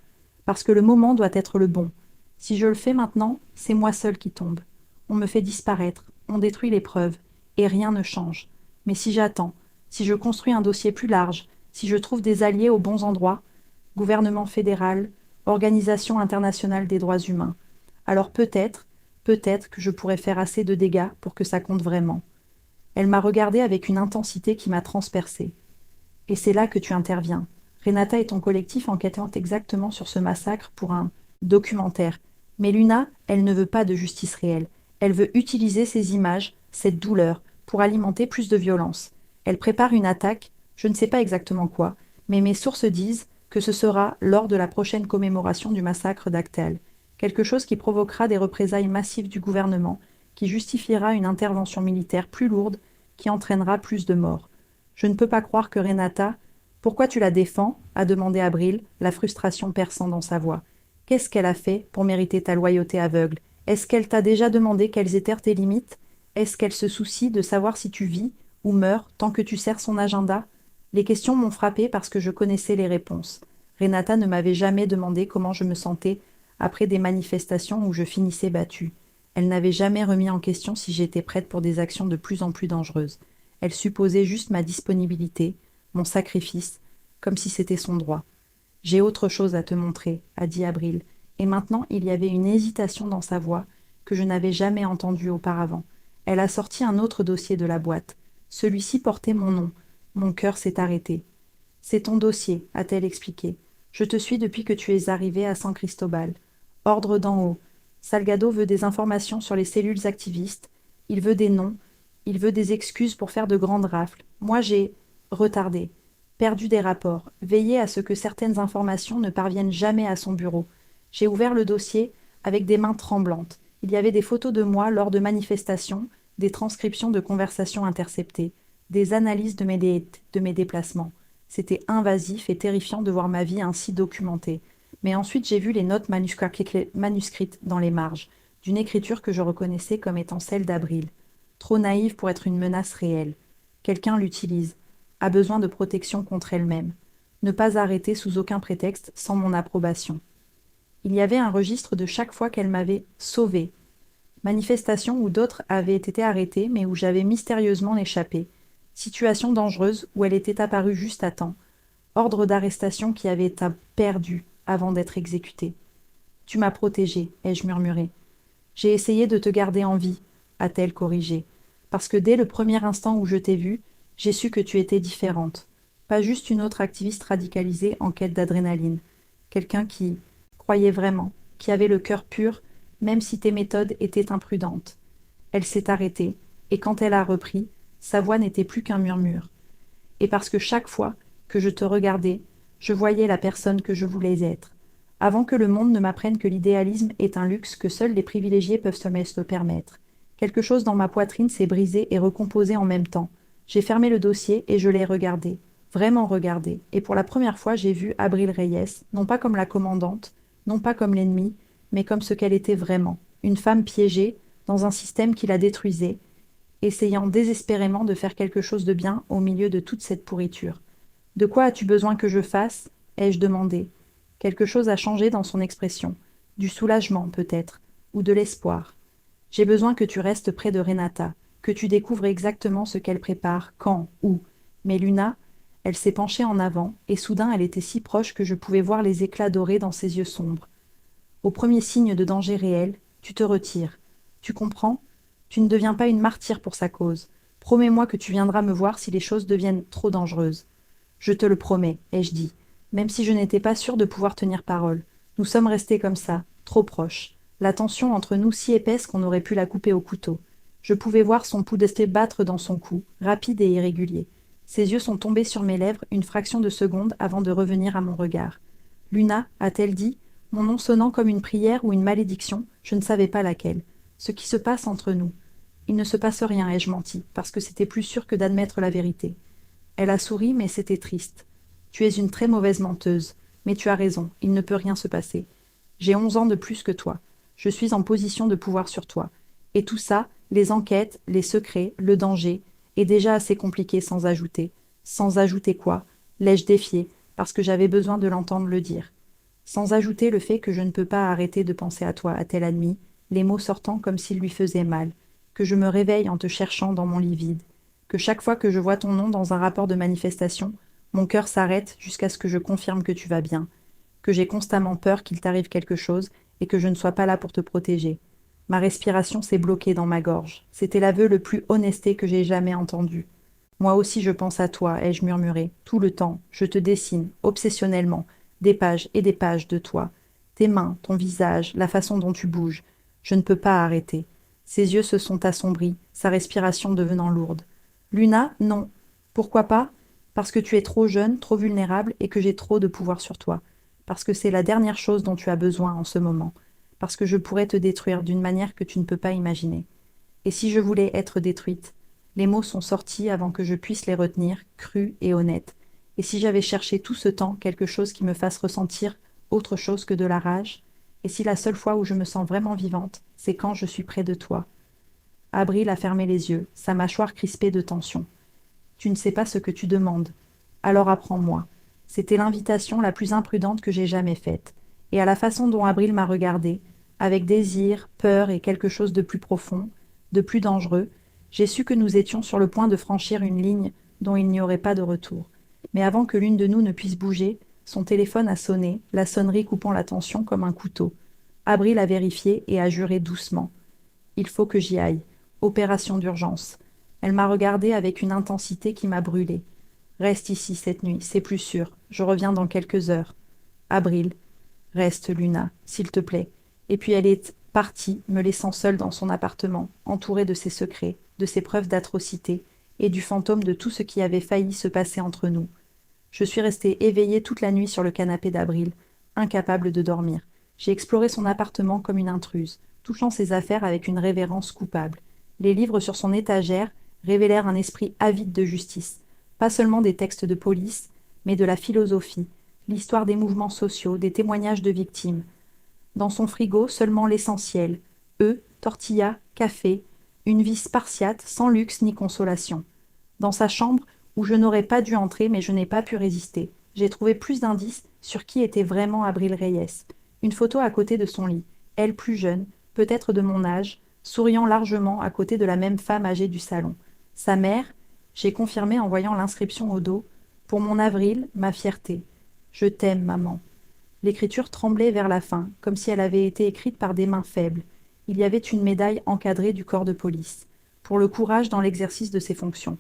Parce que le moment doit être le bon. Si je le fais maintenant, c'est moi seul qui tombe. On me fait disparaître, on détruit les preuves, et rien ne change. Mais si j'attends, si je construis un dossier plus large, si je trouve des alliés aux bons endroits, gouvernement fédéral, Organisation internationale des droits humains, alors peut-être que je pourrais faire assez de dégâts pour que ça compte vraiment. Elle m'a regardée avec une intensité qui m'a transpercée. Et c'est là que tu interviens. Renata et ton collectif enquêtant exactement sur ce massacre pour un Documentaire. Mais Luna, elle ne veut pas de justice réelle. Elle veut utiliser ces images, cette douleur, pour alimenter plus de violence. Elle prépare une attaque, je ne sais pas exactement quoi, mais mes sources disent que ce sera lors de la prochaine commémoration du massacre d'Actel, quelque chose qui provoquera des représailles massives du gouvernement, qui justifiera une intervention militaire plus lourde, qui entraînera plus de morts. Je ne peux pas croire que Renata... Pourquoi tu la défends a demandé Abril, la frustration perçant dans sa voix. Qu'est-ce qu'elle a fait pour mériter ta loyauté aveugle? Est-ce qu'elle t'a déjà demandé quelles étaient tes limites? Est-ce qu'elle se soucie de savoir si tu vis ou meurs tant que tu sers son agenda? Les questions m'ont frappé parce que je connaissais les réponses. Renata ne m'avait jamais demandé comment je me sentais après des manifestations où je finissais battue. Elle n'avait jamais remis en question si j'étais prête pour des actions de plus en plus dangereuses. Elle supposait juste ma disponibilité, mon sacrifice, comme si c'était son droit. J'ai autre chose à te montrer, a dit Abril, et maintenant il y avait une hésitation dans sa voix que je n'avais jamais entendue auparavant. Elle a sorti un autre dossier de la boîte. Celui-ci portait mon nom. Mon cœur s'est arrêté. C'est ton dossier, a-t-elle expliqué. Je te suis depuis que tu es arrivé à San Cristobal. Ordre d'en haut. Salgado veut des informations sur les cellules activistes. Il veut des noms. Il veut des excuses pour faire de grandes rafles. Moi, j'ai retardé, perdu des rapports, veillé à ce que certaines informations ne parviennent jamais à son bureau. J'ai ouvert le dossier avec des mains tremblantes. Il y avait des photos de moi lors de manifestations, des transcriptions de conversations interceptées, des analyses de mes déplacements. C'était invasif et terrifiant de voir ma vie ainsi documentée. Mais ensuite j'ai vu les notes manuscrites dans les marges, d'une écriture que je reconnaissais comme étant celle d'Abril. Trop naïve pour être une menace réelle. Quelqu'un l'utilise, a besoin de protection contre elle-même. Ne pas arrêter sous aucun prétexte sans mon approbation. Il y avait un registre de chaque fois qu'elle m'avait sauvée. Manifestation où d'autres avaient été arrêtés mais où j'avais mystérieusement échappé. Situation dangereuse où elle était apparue juste à temps. Ordre d'arrestation qui avait été perdu avant d'être exécuté. Tu m'as protégée, ai-je murmuré. J'ai essayé de te garder en vie, a-t-elle corrigé, parce que dès le premier instant où je t'ai vue, j'ai su que tu étais différente. Pas juste une autre activiste radicalisée en quête d'adrénaline. Quelqu'un qui croyait vraiment, qui avait le cœur pur, même si tes méthodes étaient imprudentes. Elle s'est arrêtée, et quand elle a repris, sa voix n'était plus qu'un murmure. Et parce que chaque fois que je te regardais, je voyais la personne que je voulais être. Avant que le monde ne m'apprenne que l'idéalisme est un luxe que seuls les privilégiés peuvent se le permettre. Quelque chose dans ma poitrine s'est brisé et recomposé en même temps. J'ai fermé le dossier et je l'ai regardé, vraiment regardé, et pour la première fois j'ai vu Abril Reyes, non pas comme la commandante, non pas comme l'ennemi, mais comme ce qu'elle était vraiment, une femme piégée dans un système qui la détruisait, essayant désespérément de faire quelque chose de bien au milieu de toute cette pourriture. De quoi as-tu besoin que je fasse? Ai-je demandé. Quelque chose a changé dans son expression, du soulagement peut-être, ou de l'espoir. J'ai besoin que tu restes près de Renata, que tu découvres exactement ce qu'elle prépare, quand, où. Mais Luna, elle s'est penchée en avant, et soudain elle était si proche que je pouvais voir les éclats dorés dans ses yeux sombres. Au premier signe de danger réel, tu te retires. Tu comprends? Tu ne deviens pas une martyre pour sa cause. Promets-moi que tu viendras me voir si les choses deviennent trop dangereuses. Je te le promets, ai-je dit, même si je n'étais pas sûre de pouvoir tenir parole. Nous sommes restés comme ça, trop proches. La tension entre nous si épaisse qu'on aurait pu la couper au couteau. Je pouvais voir son pouls d'esté battre dans son cou, rapide et irrégulier. Ses yeux sont tombés sur mes lèvres une fraction de seconde avant de revenir à mon regard. Luna, a-t-elle dit, mon nom sonnant comme une prière ou une malédiction, je ne savais pas laquelle. Ce qui se passe entre nous. Il ne se passe rien, ai-je menti, parce que c'était plus sûr que d'admettre la vérité. Elle a souri, mais c'était triste. Tu es une très mauvaise menteuse, mais tu as raison, il ne peut rien se passer. J'ai 11 ans de plus que toi. Je suis en position de pouvoir sur toi. Et tout ça, les enquêtes, les secrets, le danger, est déjà assez compliqué sans ajouter. Sans ajouter quoi? L'ai-je défié, parce que j'avais besoin de l'entendre le dire. Sans ajouter le fait que je ne peux pas arrêter de penser à toi, a-t-elle admis, les mots sortant comme s'ils lui faisaient mal, que je me réveille en te cherchant dans mon lit vide, que chaque fois que je vois ton nom dans un rapport de manifestation, mon cœur s'arrête jusqu'à ce que je confirme que tu vas bien, que j'ai constamment peur qu'il t'arrive quelque chose et que je ne sois pas là pour te protéger. Ma respiration s'est bloquée dans ma gorge. C'était l'aveu le plus honesté que j'ai jamais entendu. Moi aussi je pense à toi, ai-je murmuré, tout le temps, je te dessine, obsessionnellement, des pages et des pages de toi. Tes mains, ton visage, la façon dont tu bouges. Je ne peux pas arrêter. Ses yeux se sont assombris, sa respiration devenant lourde. Luna, non. Pourquoi pas? Parce que tu es trop jeune, trop vulnérable et que j'ai trop de pouvoir sur toi. Parce que c'est la dernière chose dont tu as besoin en ce moment. Parce que je pourrais te détruire d'une manière que tu ne peux pas imaginer. Et si je voulais être détruite? Les mots sont sortis avant que je puisse les retenir, crus et honnêtes. Et si j'avais cherché tout ce temps quelque chose qui me fasse ressentir autre chose que de la rage? Et si la seule fois où je me sens vraiment vivante, c'est quand je suis près de toi? Abril a fermé les yeux, sa mâchoire crispée de tension. Tu ne sais pas ce que tu demandes. Alors apprends-moi. C'était l'invitation la plus imprudente que j'ai jamais faite. Et à la façon dont Abril m'a regardée, avec désir, peur et quelque chose de plus profond, de plus dangereux, j'ai su que nous étions sur le point de franchir une ligne dont il n'y aurait pas de retour. Mais avant que l'une de nous ne puisse bouger, son téléphone a sonné, la sonnerie coupant la tension comme un couteau. Abril a vérifié et a juré doucement. Il faut que j'y aille. Opération d'urgence. Elle m'a regardée avec une intensité qui m'a brûlée. Reste ici cette nuit, c'est plus sûr. Je reviens dans quelques heures. Abril. Reste, Luna, s'il te plaît. Et puis elle est partie, me laissant seule dans son appartement, entourée de ses secrets, de ses preuves d'atrocité, et du fantôme de tout ce qui avait failli se passer entre nous. Je suis restée éveillée toute la nuit sur le canapé d'Abril, incapable de dormir. J'ai exploré son appartement comme une intruse, touchant ses affaires avec une révérence coupable. Les livres sur son étagère révélèrent un esprit avide de justice, pas seulement des textes de police, mais de la philosophie, l'histoire des mouvements sociaux, des témoignages de victimes. Dans son frigo, seulement l'essentiel, œufs, tortillas, café, une vie spartiate, sans luxe ni consolation. Dans sa chambre, où je n'aurais pas dû entrer, mais je n'ai pas pu résister, j'ai trouvé plus d'indices sur qui était vraiment Abril Reyes. Une photo à côté de son lit, elle plus jeune, peut-être de mon âge, souriant largement à côté de la même femme âgée du salon. Sa mère, j'ai confirmé en voyant l'inscription au dos, pour mon Avril, ma fierté. Je t'aime, maman. L'écriture tremblait vers la fin, comme si elle avait été écrite par des mains faibles. Il y avait une médaille encadrée du corps de police, pour le courage dans l'exercice de ses fonctions.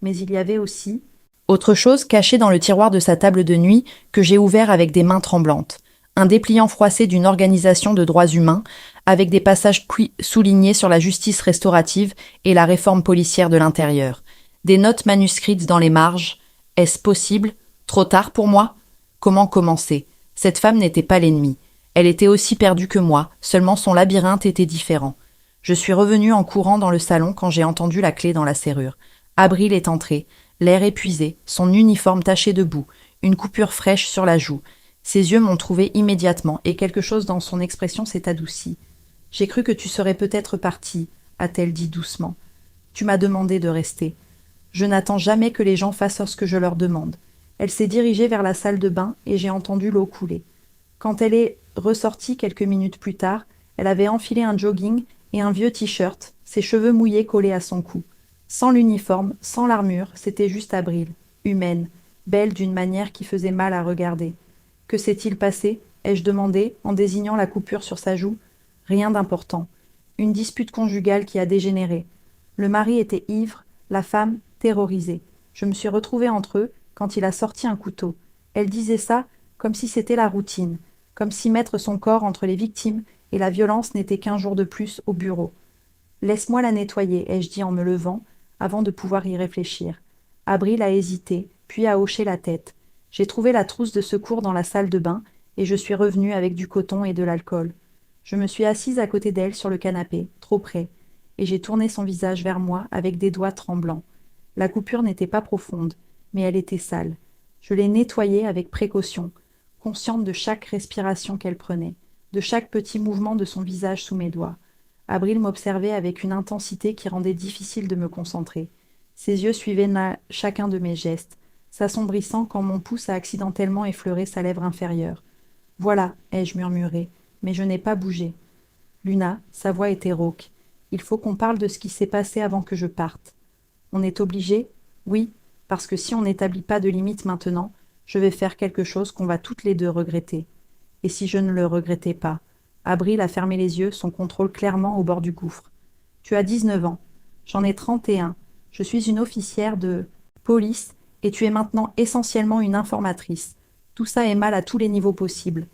Mais il y avait aussi autre chose cachée dans le tiroir de sa table de nuit que j'ai ouvert avec des mains tremblantes. Un dépliant froissé d'une organisation de droits humains, avec des passages soulignés sur la justice restaurative et la réforme policière de l'intérieur. Des notes manuscrites dans les marges. Est-ce possible? Trop tard pour moi? Comment commencer? Cette femme n'était pas l'ennemi. Elle était aussi perdue que moi, seulement son labyrinthe était différent. Je suis revenue en courant dans le salon quand j'ai entendu la clé dans la serrure. Abril est entré, l'air épuisé, son uniforme taché de boue, une coupure fraîche sur la joue. Ses yeux m'ont trouvé immédiatement, et quelque chose dans son expression s'est adouci. « J'ai cru que tu serais peut-être parti, a-t-elle dit doucement. Tu m'as demandé de rester. Je n'attends jamais que les gens fassent ce que je leur demande. Elle s'est dirigée vers la salle de bain, et j'ai entendu l'eau couler. Quand elle est ressortie quelques minutes plus tard, elle avait enfilé un jogging et un vieux t-shirt, ses cheveux mouillés collés à son cou. Sans l'uniforme, sans l'armure, c'était juste Abril, humaine, belle d'une manière qui faisait mal à regarder. Que s'est-il passé? Ai-je demandé, en désignant la coupure sur sa joue. Rien d'important. Une dispute conjugale qui a dégénéré. Le mari était ivre, la femme terrorisée. Je me suis retrouvée entre eux quand il a sorti un couteau. Elle disait ça comme si c'était la routine, comme si mettre son corps entre les victimes et la violence n'était qu'un jour de plus au bureau. Laisse-moi la nettoyer, ai-je dit en me levant, avant de pouvoir y réfléchir. Abril a hésité, puis a hoché la tête. J'ai trouvé la trousse de secours dans la salle de bain, et je suis revenue avec du coton et de l'alcool. Je me suis assise à côté d'elle sur le canapé, trop près, et j'ai tourné son visage vers moi avec des doigts tremblants. La coupure n'était pas profonde, mais elle était sale. Je l'ai nettoyée avec précaution, consciente de chaque respiration qu'elle prenait, de chaque petit mouvement de son visage sous mes doigts. Abril m'observait avec une intensité qui rendait difficile de me concentrer. Ses yeux suivaient chacun de mes gestes, s'assombrissant quand mon pouce a accidentellement effleuré sa lèvre inférieure. « Voilà, ai-je murmuré, mais je n'ai pas bougé. » Luna, sa voix était rauque. « Il faut qu'on parle de ce qui s'est passé avant que je parte. »« On est obligé? Oui, parce que si on n'établit pas de limite maintenant, je vais faire quelque chose qu'on va toutes les deux regretter. Et si je ne le regrettais pas? » Abril a fermé les yeux, son contrôle clairement au bord du gouffre. « Tu as 19 ans. J'en ai 31. Je suis une officière de police et tu es maintenant essentiellement une informatrice. Tout ça est mal à tous les niveaux possibles. »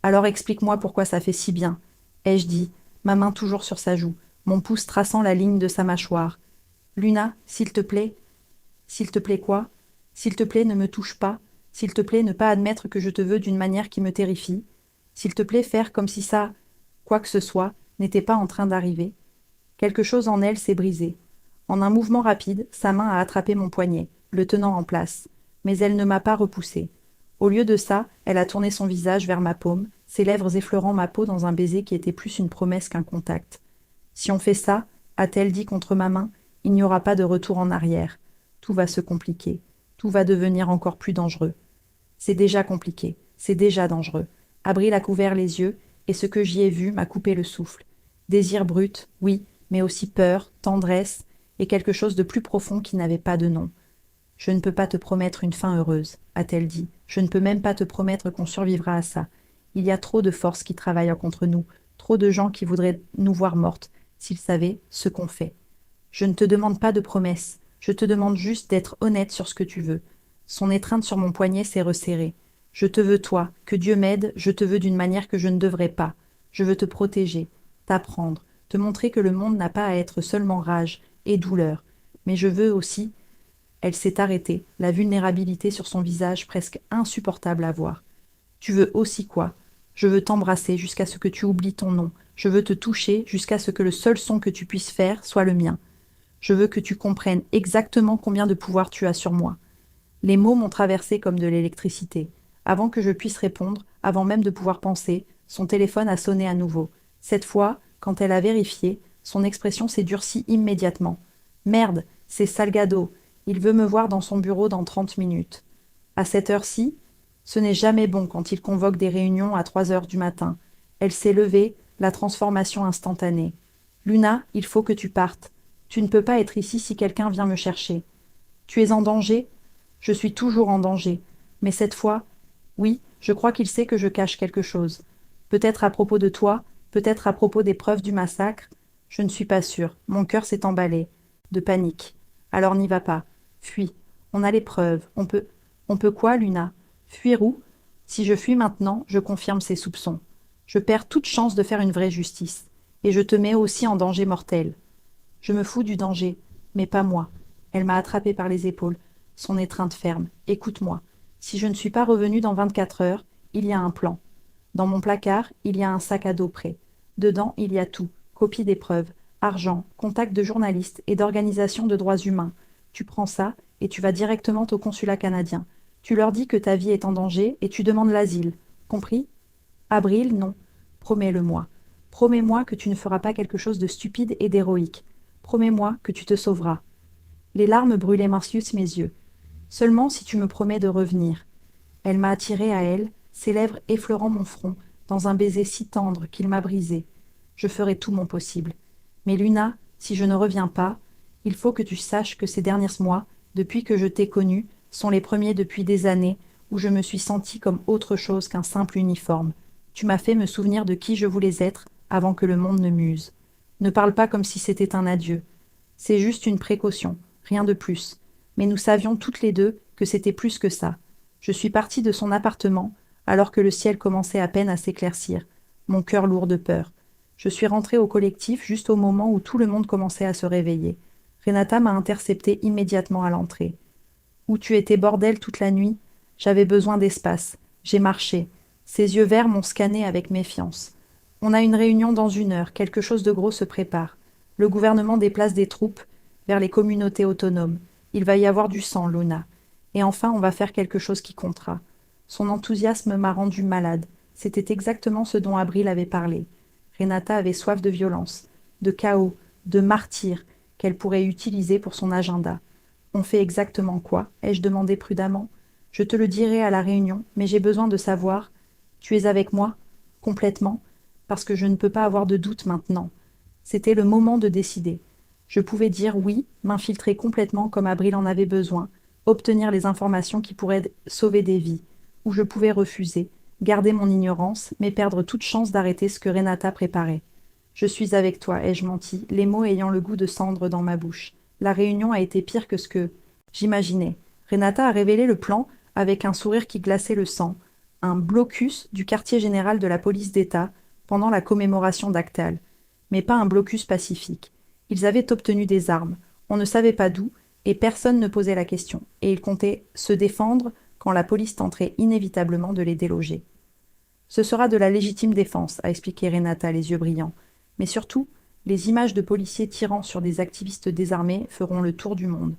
Alors explique-moi pourquoi ça fait si bien, ai-je dit, ma main toujours sur sa joue, mon pouce traçant la ligne de sa mâchoire. Luna, s'il te plaît quoi? S'il te plaît, ne me touche pas. S'il te plaît, ne pas admettre que je te veux d'une manière qui me terrifie. S'il te plaît, faire comme si ça, quoi que ce soit, n'était pas en train d'arriver. Quelque chose en elle s'est brisé. En un mouvement rapide, sa main a attrapé mon poignet, le tenant en place. Mais elle ne m'a pas repoussé. Au lieu de ça, elle a tourné son visage vers ma paume, ses lèvres effleurant ma peau dans un baiser qui était plus une promesse qu'un contact. Si on fait ça, a-t-elle dit contre ma main, il n'y aura pas de retour en arrière. Tout va se compliquer. Tout va devenir encore plus dangereux. C'est déjà compliqué. C'est déjà dangereux. Abril a couvert les yeux, et ce que j'y ai vu m'a coupé le souffle. Désir brut, oui, mais aussi peur, tendresse, et quelque chose de plus profond qui n'avait pas de nom. Je ne peux pas te promettre une fin heureuse, a-t-elle dit. Je ne peux même pas te promettre qu'on survivra à ça. Il y a trop de forces qui travaillent contre nous, trop de gens qui voudraient nous voir mortes, s'ils savaient ce qu'on fait. Je ne te demande pas de promesses, je te demande juste d'être honnête sur ce que tu veux. Son étreinte sur mon poignet s'est resserrée. Je te veux toi, que Dieu m'aide, je te veux d'une manière que je ne devrais pas. Je veux te protéger, t'apprendre, te montrer que le monde n'a pas à être seulement rage et douleur. Mais je veux aussi. Elle s'est arrêtée, la vulnérabilité sur son visage presque insupportable à voir. Tu veux aussi quoi? Je veux t'embrasser jusqu'à ce que tu oublies ton nom. Je veux te toucher jusqu'à ce que le seul son que tu puisses faire soit le mien. Je veux que tu comprennes exactement combien de pouvoir tu as sur moi. Les mots m'ont traversé comme de l'électricité. Avant que je puisse répondre, avant même de pouvoir penser, son téléphone a sonné à nouveau. Cette fois, quand elle a vérifié, son expression s'est durcie immédiatement. Merde, c'est Salgado. Il veut me voir dans son bureau dans 30 minutes. À cette heure-ci, ce n'est jamais bon quand il convoque des réunions à 3 heures du matin. Elle s'est levée, la transformation instantanée. Luna, il faut que tu partes. Tu ne peux pas être ici si quelqu'un vient me chercher. Tu es en danger? Je suis toujours en danger. Mais cette fois, oui, je crois qu'il sait que je cache quelque chose. Peut-être à propos de toi, peut-être à propos des preuves du massacre. Je ne suis pas sûre. Mon cœur s'est emballé. De panique. Alors n'y va pas. Fuis. On a les preuves. On peut. On peut quoi, Luna? Fuir où? Si je fuis maintenant, je confirme ses soupçons. Je perds toute chance de faire une vraie justice. Et je te mets aussi en danger mortel. Je me fous du danger, mais pas moi. Elle m'a attrapé par les épaules, son étreinte ferme. Écoute-moi. Si je ne suis pas revenue dans 24 heures, il y a un plan. Dans mon placard, il y a un sac à dos prêt. Dedans, il y a tout. Copie des preuves, argent, contact de journalistes et d'organisations de droits humains. Tu prends ça et tu vas directement au consulat canadien. Tu leur dis que ta vie est en danger et tu demandes l'asile. Compris? Abril, non. Promets-le-moi. Promets-moi que tu ne feras pas quelque chose de stupide et d'héroïque. Promets-moi que tu te sauveras. Les larmes brûlaient Marcius mes yeux. Seulement si tu me promets de revenir. Elle m'a attiré à elle, ses lèvres effleurant mon front, dans un baiser si tendre qu'il m'a brisé. Je ferai tout mon possible. Mais Luna, si je ne reviens pas, il faut que tu saches que ces derniers mois, depuis que je t'ai connue, sont les premiers depuis des années où je me suis sentie comme autre chose qu'un simple uniforme. Tu m'as fait me souvenir de qui je voulais être avant que le monde ne m'use. Ne parle pas comme si c'était un adieu. C'est juste une précaution, rien de plus. Mais nous savions toutes les deux que c'était plus que ça. Je suis partie de son appartement, alors que le ciel commençait à peine à s'éclaircir, mon cœur lourd de peur. Je suis rentrée au collectif juste au moment où tout le monde commençait à se réveiller. Renata m'a interceptée immédiatement à l'entrée. Où tu étais bordel toute la nuit? J'avais besoin d'espace. J'ai marché. Ses yeux verts m'ont scanné avec méfiance. On a une réunion dans 1 heure, quelque chose de gros se prépare. Le gouvernement déplace des troupes vers les communautés autonomes. Il va y avoir du sang, Luna. Et enfin, on va faire quelque chose qui comptera. Son enthousiasme m'a rendue malade. C'était exactement ce dont Abril avait parlé. Renata avait soif de violence, de chaos, de martyr qu'elle pourrait utiliser pour son agenda. On fait exactement quoi? Ai-je demandé prudemment. Je te le dirai à la réunion, mais j'ai besoin de savoir. Tu es avec moi? Complètement? Parce que je ne peux pas avoir de doute maintenant. C'était le moment de décider. Je pouvais dire oui, m'infiltrer complètement comme Abril en avait besoin, obtenir les informations qui pourraient sauver des vies, ou je pouvais refuser, garder mon ignorance, mais perdre toute chance d'arrêter ce que Renata préparait. Je suis avec toi, ai-je menti, les mots ayant le goût de cendre dans ma bouche. La réunion a été pire que ce que j'imaginais. Renata a révélé le plan avec un sourire qui glaçait le sang. un blocus du quartier général de la police d'État pendant la commémoration d'Actal, mais pas un blocus pacifique. Ils avaient obtenu des armes, on ne savait pas d'où, et personne ne posait la question, et ils comptaient se défendre quand la police tenterait inévitablement de les déloger. Ce sera de la légitime défense, a expliqué Renata, les yeux brillants. Mais surtout, les images de policiers tirant sur des activistes désarmés feront le tour du monde.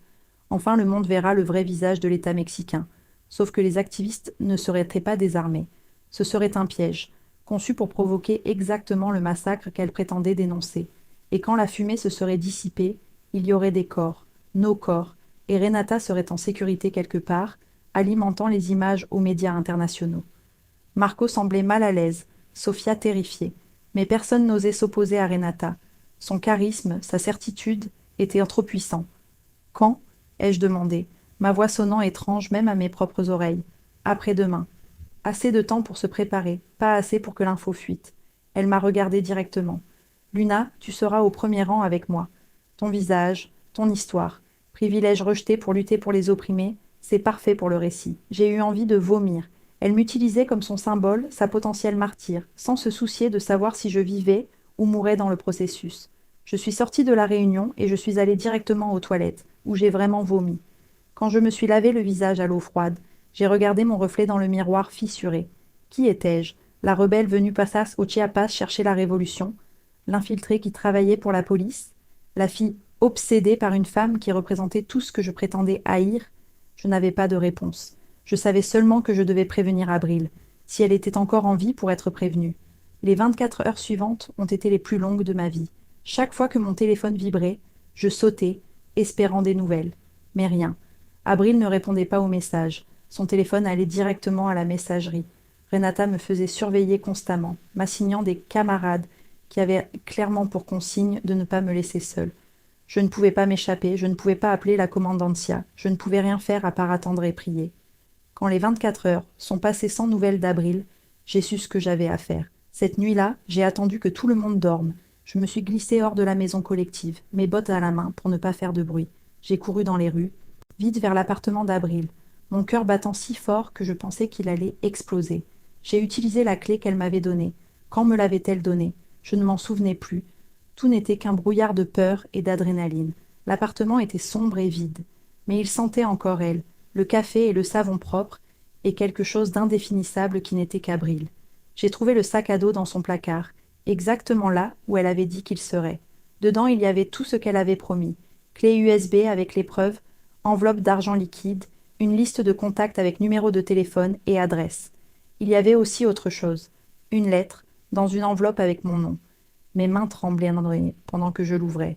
Enfin, le monde verra le vrai visage de l'État mexicain. Sauf que les activistes ne seraient pas désarmés. Ce serait un piège, conçu pour provoquer exactement le massacre qu'elle prétendait dénoncer. Et quand la fumée se serait dissipée, il y aurait des corps, nos corps, et Renata serait en sécurité quelque part, alimentant les images aux médias internationaux. Marco semblait mal à l'aise, Sofia terrifiée, mais personne n'osait s'opposer à Renata. Son charisme, sa certitude, étaient trop puissants. Quand ai-je demandé, ma voix sonnant étrange même à mes propres oreilles. Après-demain. Assez de temps pour se préparer, pas assez pour que l'info fuite. Elle m'a regardé directement. Luna, tu seras au premier rang avec moi. Ton visage, ton histoire, privilège rejeté pour lutter pour les opprimés, c'est parfait pour le récit. J'ai eu envie de vomir. Elle m'utilisait comme son symbole, sa potentielle martyre, sans se soucier de savoir si je vivais ou mourais dans le processus. Je suis sortie de la réunion et je suis allée directement aux toilettes, où j'ai vraiment vomi. Quand je me suis lavé le visage à l'eau froide, j'ai regardé mon reflet dans le miroir fissuré. Qui étais-je? La rebelle venue passasse au Chiapas chercher la révolution? L'infiltrée qui travaillait pour la police? La fille obsédée par une femme qui représentait tout ce que je prétendais haïr? Je n'avais pas de réponse. Je savais seulement que je devais prévenir Abril, si elle était encore en vie pour être prévenue. Les 24 heures suivantes ont été les plus longues de ma vie. Chaque fois que mon téléphone vibrait, je sautais, espérant des nouvelles. Mais rien. Abril ne répondait pas aux messages. Son téléphone allait directement à la messagerie. Renata me faisait surveiller constamment, m'assignant des camarades qui avaient clairement pour consigne de ne pas me laisser seule. Je ne pouvais pas m'échapper, je ne pouvais pas appeler la commandancia, je ne pouvais rien faire à part attendre et prier. Quand les 24 heures sont passées sans nouvelles d'Abril, j'ai su ce que j'avais à faire. Cette nuit-là, j'ai attendu que tout le monde dorme. Je me suis glissée hors de la maison collective, mes bottes à la main pour ne pas faire de bruit. J'ai couru dans les rues, vite vers l'appartement d'Abril, mon cœur battant si fort que je pensais qu'il allait exploser. J'ai utilisé la clé qu'elle m'avait donnée. Quand me l'avait-elle donnée? Je ne m'en souvenais plus. Tout n'était qu'un brouillard de peur et d'adrénaline. L'appartement était sombre et vide. Mais il sentait encore elle, le café et le savon propre, et quelque chose d'indéfinissable qui n'était qu'Abril. J'ai trouvé le sac à dos dans son placard, exactement là où elle avait dit qu'il serait. Dedans, il y avait tout ce qu'elle avait promis. Clé USB avec les preuves, enveloppe d'argent liquide, une liste de contacts avec numéro de téléphone et adresse. Il y avait aussi autre chose. Une lettre, dans une enveloppe avec mon nom. Mes mains tremblaient pendant que je l'ouvrais.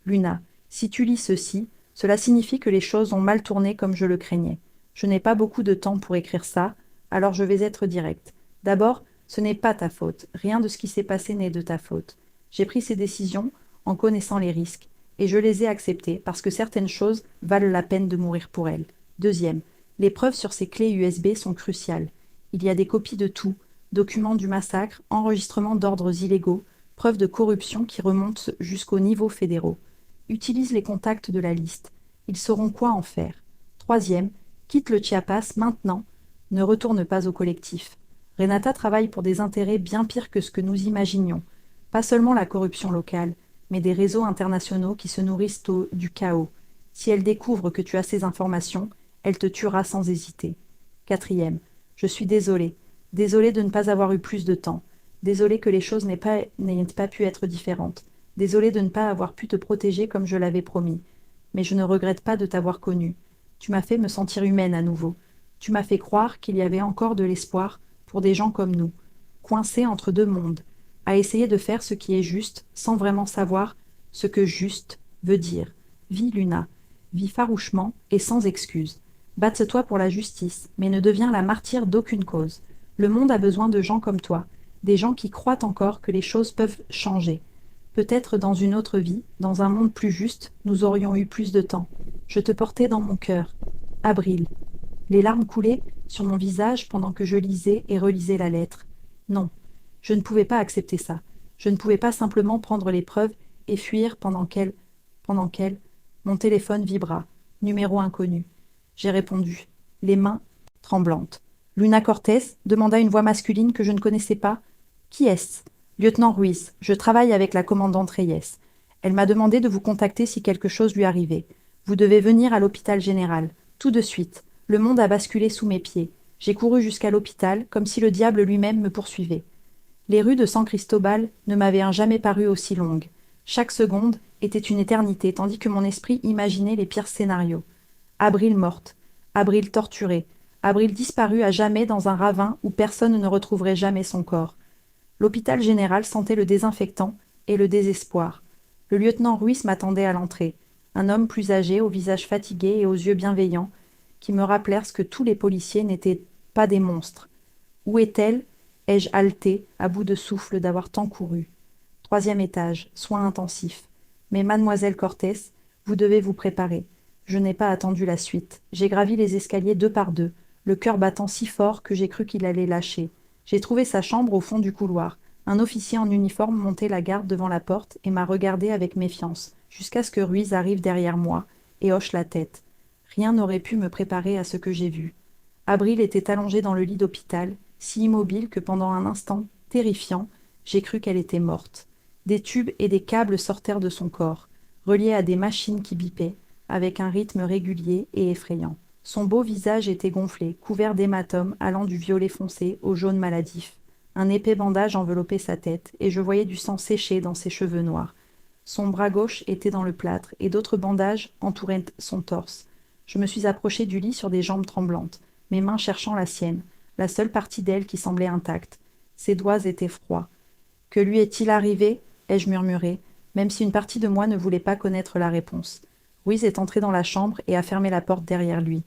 Luna, si tu lis ceci, cela signifie que les choses ont mal tourné comme je le craignais. Je n'ai pas beaucoup de temps pour écrire ça, alors je vais être direct. D'abord, ce n'est pas ta faute. Rien de ce qui s'est passé n'est de ta faute. J'ai pris ces décisions en connaissant les risques, et je les ai acceptées parce que certaines choses valent la peine de mourir pour elles. Deuxième, les preuves sur ces clés USB sont cruciales. Il y a des copies de tout, documents du massacre, enregistrements d'ordres illégaux, preuves de corruption qui remontent jusqu'aux niveaux fédéraux. Utilise les contacts de la liste. Ils sauront quoi en faire. Troisième, quitte le Chiapas maintenant. Ne retourne pas au collectif. Renata travaille pour des intérêts bien pires que ce que nous imaginions. Pas seulement la corruption locale, mais des réseaux internationaux qui se nourrissent du chaos. Si elle découvre que tu as ces informations, elle te tuera sans hésiter. Quatrième, je suis désolée. Désolée de ne pas avoir eu plus de temps. Désolée que les choses n'aient pas pu être différentes. Désolée de ne pas avoir pu te protéger comme je l'avais promis. Mais je ne regrette pas de t'avoir connue. Tu m'as fait me sentir humaine à nouveau. Tu m'as fait croire qu'il y avait encore de l'espoir pour des gens comme nous, coincés entre deux mondes, à essayer de faire ce qui est juste sans vraiment savoir ce que juste veut dire. Vis, Luna. Vis farouchement et sans excuse. Batte-toi pour la justice, mais ne deviens la martyre d'aucune cause. Le monde a besoin de gens comme toi, des gens qui croient encore que les choses peuvent changer. Peut-être dans une autre vie, dans un monde plus juste, nous aurions eu plus de temps. Je te portais dans mon cœur. Abril. Les larmes coulaient sur mon visage pendant que je lisais et relisais la lettre. Non, je ne pouvais pas accepter ça. Je ne pouvais pas simplement prendre les preuves et fuir pendant qu'elle, mon téléphone vibra. Numéro inconnu. J'ai répondu, les mains tremblantes. Luna Cortés demanda une voix masculine que je ne connaissais pas. Qui est-ce? Lieutenant Ruiz, je travaille avec la commandante Reyes. Elle m'a demandé de vous contacter si quelque chose lui arrivait. Vous devez venir à l'hôpital général. Tout de suite. Le monde a basculé sous mes pieds. J'ai couru jusqu'à l'hôpital, comme si le diable lui-même me poursuivait. Les rues de San Cristobal ne m'avaient jamais paru aussi longues. Chaque seconde était une éternité, tandis que mon esprit imaginait les pires scénarios. Abril morte, Abril torturée, Abril disparue à jamais dans un ravin où personne ne retrouverait jamais son corps. L'hôpital général sentait le désinfectant et le désespoir. Le lieutenant Ruiz m'attendait à l'entrée, un homme plus âgé, au visage fatigué et aux yeux bienveillants, qui me rappelèrent que tous les policiers n'étaient pas des monstres. Où est-elle? Ai-je haleté, à bout de souffle d'avoir tant couru. 3e étage, soins intensifs. Mais mademoiselle Cortés, vous devez vous préparer. Je n'ai pas attendu la suite. J'ai gravi les escaliers 2 par 2, le cœur battant si fort que j'ai cru qu'il allait lâcher. J'ai trouvé sa chambre au fond du couloir. Un officier en uniforme montait la garde devant la porte et m'a regardé avec méfiance, jusqu'à ce que Ruiz arrive derrière moi et hoche la tête. Rien n'aurait pu me préparer à ce que j'ai vu. Abril était allongée dans le lit d'hôpital, si immobile que pendant un instant, terrifiant, j'ai cru qu'elle était morte. Des tubes et des câbles sortèrent de son corps, reliés à des machines qui bipaient, avec un rythme régulier et effrayant. Son beau visage était gonflé, couvert d'hématomes allant du violet foncé au jaune maladif. Un épais bandage enveloppait sa tête, et je voyais du sang sécher dans ses cheveux noirs. Son bras gauche était dans le plâtre, et d'autres bandages entouraient son torse. Je me suis approchée du lit sur des jambes tremblantes, mes mains cherchant la sienne, la seule partie d'elle qui semblait intacte. Ses doigts étaient froids. Que lui est-il arrivé? Ai-je murmuré, même si une partie de moi ne voulait pas connaître la réponse. Ruiz est entré dans la chambre et a fermé la porte derrière lui.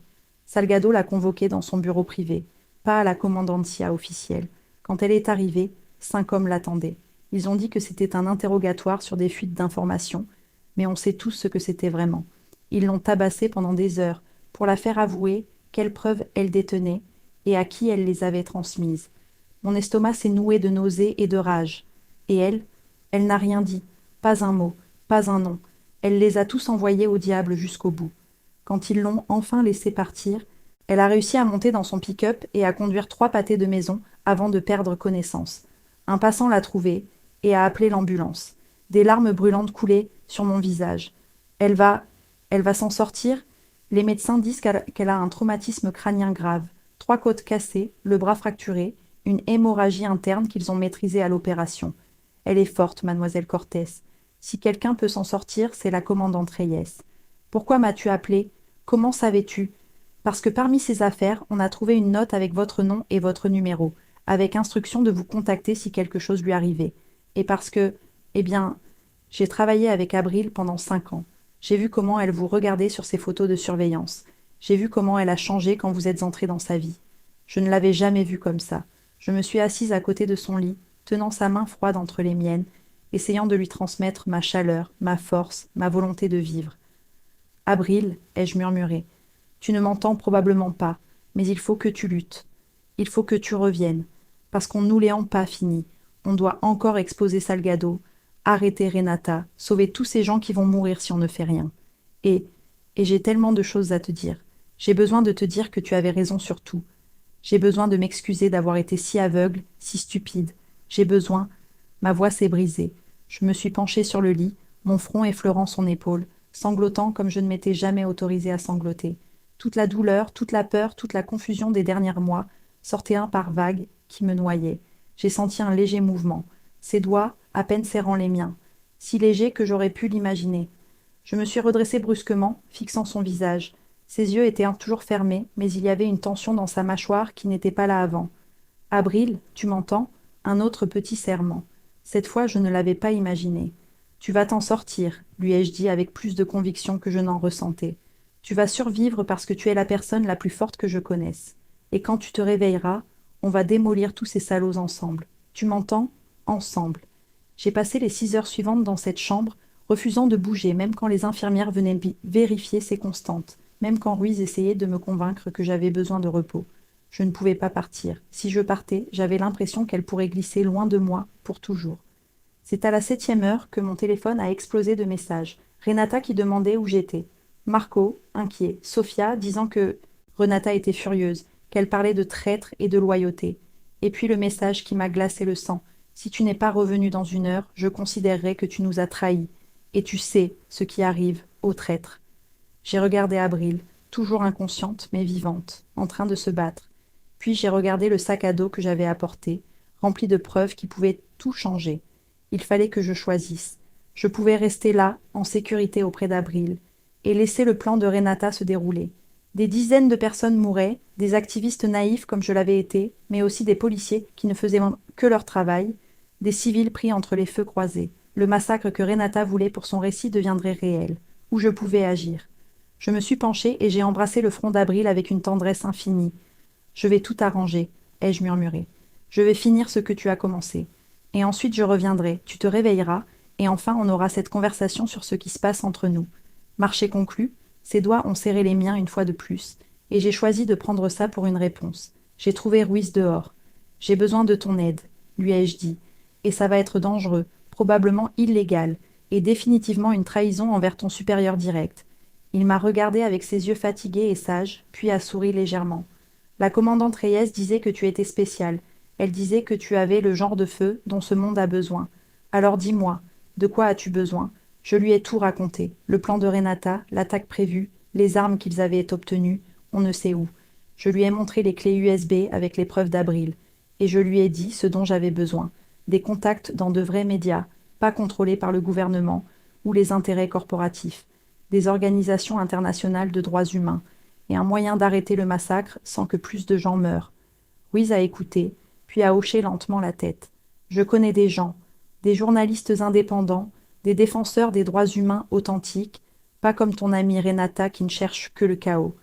Salgado l'a convoqué dans son bureau privé, pas à la commandantia officielle. Quand elle est arrivée, 5 hommes l'attendaient. Ils ont dit que c'était un interrogatoire sur des fuites d'informations, mais on sait tous ce que c'était vraiment. Ils l'ont tabassée pendant des heures, pour la faire avouer quelles preuves elle détenait et à qui elle les avait transmises. Mon estomac s'est noué de nausées et de rage. Et elle n'a rien dit, pas un mot, pas un nom. Elle les a tous envoyés au diable jusqu'au bout. Quand ils l'ont enfin laissée partir, elle a réussi à monter dans son pick-up et à conduire 3 pâtés de maison avant de perdre connaissance. Un passant l'a trouvée et a appelé l'ambulance. Des larmes brûlantes coulaient sur mon visage. Elle va s'en sortir? Les médecins disent qu'elle a un traumatisme crânien grave, 3 côtes cassées, le bras fracturé, une hémorragie interne qu'ils ont maîtrisée à l'opération. Elle est forte, mademoiselle Cortés. Si quelqu'un peut s'en sortir, c'est la commandante Reyes. Pourquoi m'as-tu appelé? Comment savais-tu? Parce que parmi ces affaires, on a trouvé une note avec votre nom et votre numéro, avec instruction de vous contacter si quelque chose lui arrivait. Et parce que, eh bien, j'ai travaillé avec Abril pendant 5 ans. J'ai vu comment elle vous regardait sur ses photos de surveillance. J'ai vu comment elle a changé quand vous êtes entré dans sa vie. Je ne l'avais jamais vue comme ça. Je me suis assise à côté de son lit, tenant sa main froide entre les miennes, essayant de lui transmettre ma chaleur, ma force, ma volonté de vivre. Abril, ai-je murmuré, tu ne m'entends probablement pas, mais il faut que tu luttes. Il faut que tu reviennes, parce qu'on nous l'ayant pas fini. On doit encore exposer Salgado, arrêter Renata, sauver tous ces gens qui vont mourir si on ne fait rien. Et j'ai tellement de choses à te dire. J'ai besoin de te dire que tu avais raison sur tout. J'ai besoin de m'excuser d'avoir été si aveugle, si stupide. J'ai besoin... Ma voix s'est brisée. Je me suis penchée sur le lit, mon front effleurant son épaule, sanglotant comme je ne m'étais jamais autorisée à sangloter. Toute la douleur, toute la peur, toute la confusion des derniers mois sortaient un par vagues qui me noyaient. J'ai senti un léger mouvement, ses doigts à peine serrant les miens, si léger que j'aurais pu l'imaginer. Je me suis redressée brusquement, fixant son visage. Ses yeux étaient toujours fermés, mais il y avait une tension dans sa mâchoire qui n'était pas là avant. « Abril, tu m'entends ?» Un autre petit serment. Cette fois, je ne l'avais pas imaginé. « Tu vas t'en sortir, » lui ai-je dit avec plus de conviction que je n'en ressentais. « Tu vas survivre parce que tu es la personne la plus forte que je connaisse. Et quand tu te réveilleras, on va démolir tous ces salauds ensemble. Tu m'entends? Ensemble. » J'ai passé les 6 heures suivantes dans cette chambre, refusant de bouger, même quand les infirmières venaient vérifier ses constantes, même quand Ruiz essayait de me convaincre que j'avais besoin de repos. Je ne pouvais pas partir. Si je partais, j'avais l'impression qu'elle pourrait glisser loin de moi pour toujours. C'est à la 7e heure que mon téléphone a explosé de messages. Renata qui demandait où j'étais. Marco, inquiet. Sofia, disant que Renata était furieuse, qu'elle parlait de traître et de loyauté. Et puis le message qui m'a glacé le sang. Si tu n'es pas revenu dans 1 heure, je considérerai que tu nous as trahis. Et tu sais ce qui arrive aux traîtres. J'ai regardé Abril, toujours inconsciente mais vivante, en train de se battre. Puis j'ai regardé le sac à dos que j'avais apporté, rempli de preuves qui pouvaient tout changer. Il fallait que je choisisse. Je pouvais rester là, en sécurité auprès d'Abril, et laisser le plan de Renata se dérouler. Des dizaines de personnes mouraient, des activistes naïfs comme je l'avais été, mais aussi des policiers qui ne faisaient que leur travail, des civils pris entre les feux croisés. Le massacre que Renata voulait pour son récit deviendrait réel, où je pouvais agir. Je me suis penchée et j'ai embrassé le front d'Abril avec une tendresse infinie. « Je vais tout arranger, » ai-je murmuré. « Je vais finir ce que tu as commencé. Et ensuite je reviendrai, tu te réveilleras, et enfin on aura cette conversation sur ce qui se passe entre nous. » Marché conclu, ses doigts ont serré les miens une fois de plus, et j'ai choisi de prendre ça pour une réponse. J'ai trouvé Ruiz dehors. « J'ai besoin de ton aide, » lui ai-je dit, « et ça va être dangereux, probablement illégal, et définitivement une trahison envers ton supérieur direct. » Il m'a regardé avec ses yeux fatigués et sages, puis a souri légèrement. « La commandante Reyes disait que tu étais spécial. Elle disait que tu avais le genre de feu dont ce monde a besoin. Alors dis-moi, de quoi as-tu besoin ?» Je lui ai tout raconté, le plan de Renata, l'attaque prévue, les armes qu'ils avaient obtenues, on ne sait où. Je lui ai montré les clés USB avec les preuves d'Abril, et je lui ai dit ce dont j'avais besoin, des contacts dans de vrais médias, pas contrôlés par le gouvernement ou les intérêts corporatifs, des organisations internationales de droits humains, et un moyen d'arrêter le massacre sans que plus de gens meurent. Ruiz a écouté, puis a hoché lentement la tête. Je connais des gens, des journalistes indépendants, des défenseurs des droits humains authentiques, pas comme ton amie Renata qui ne cherche que le chaos.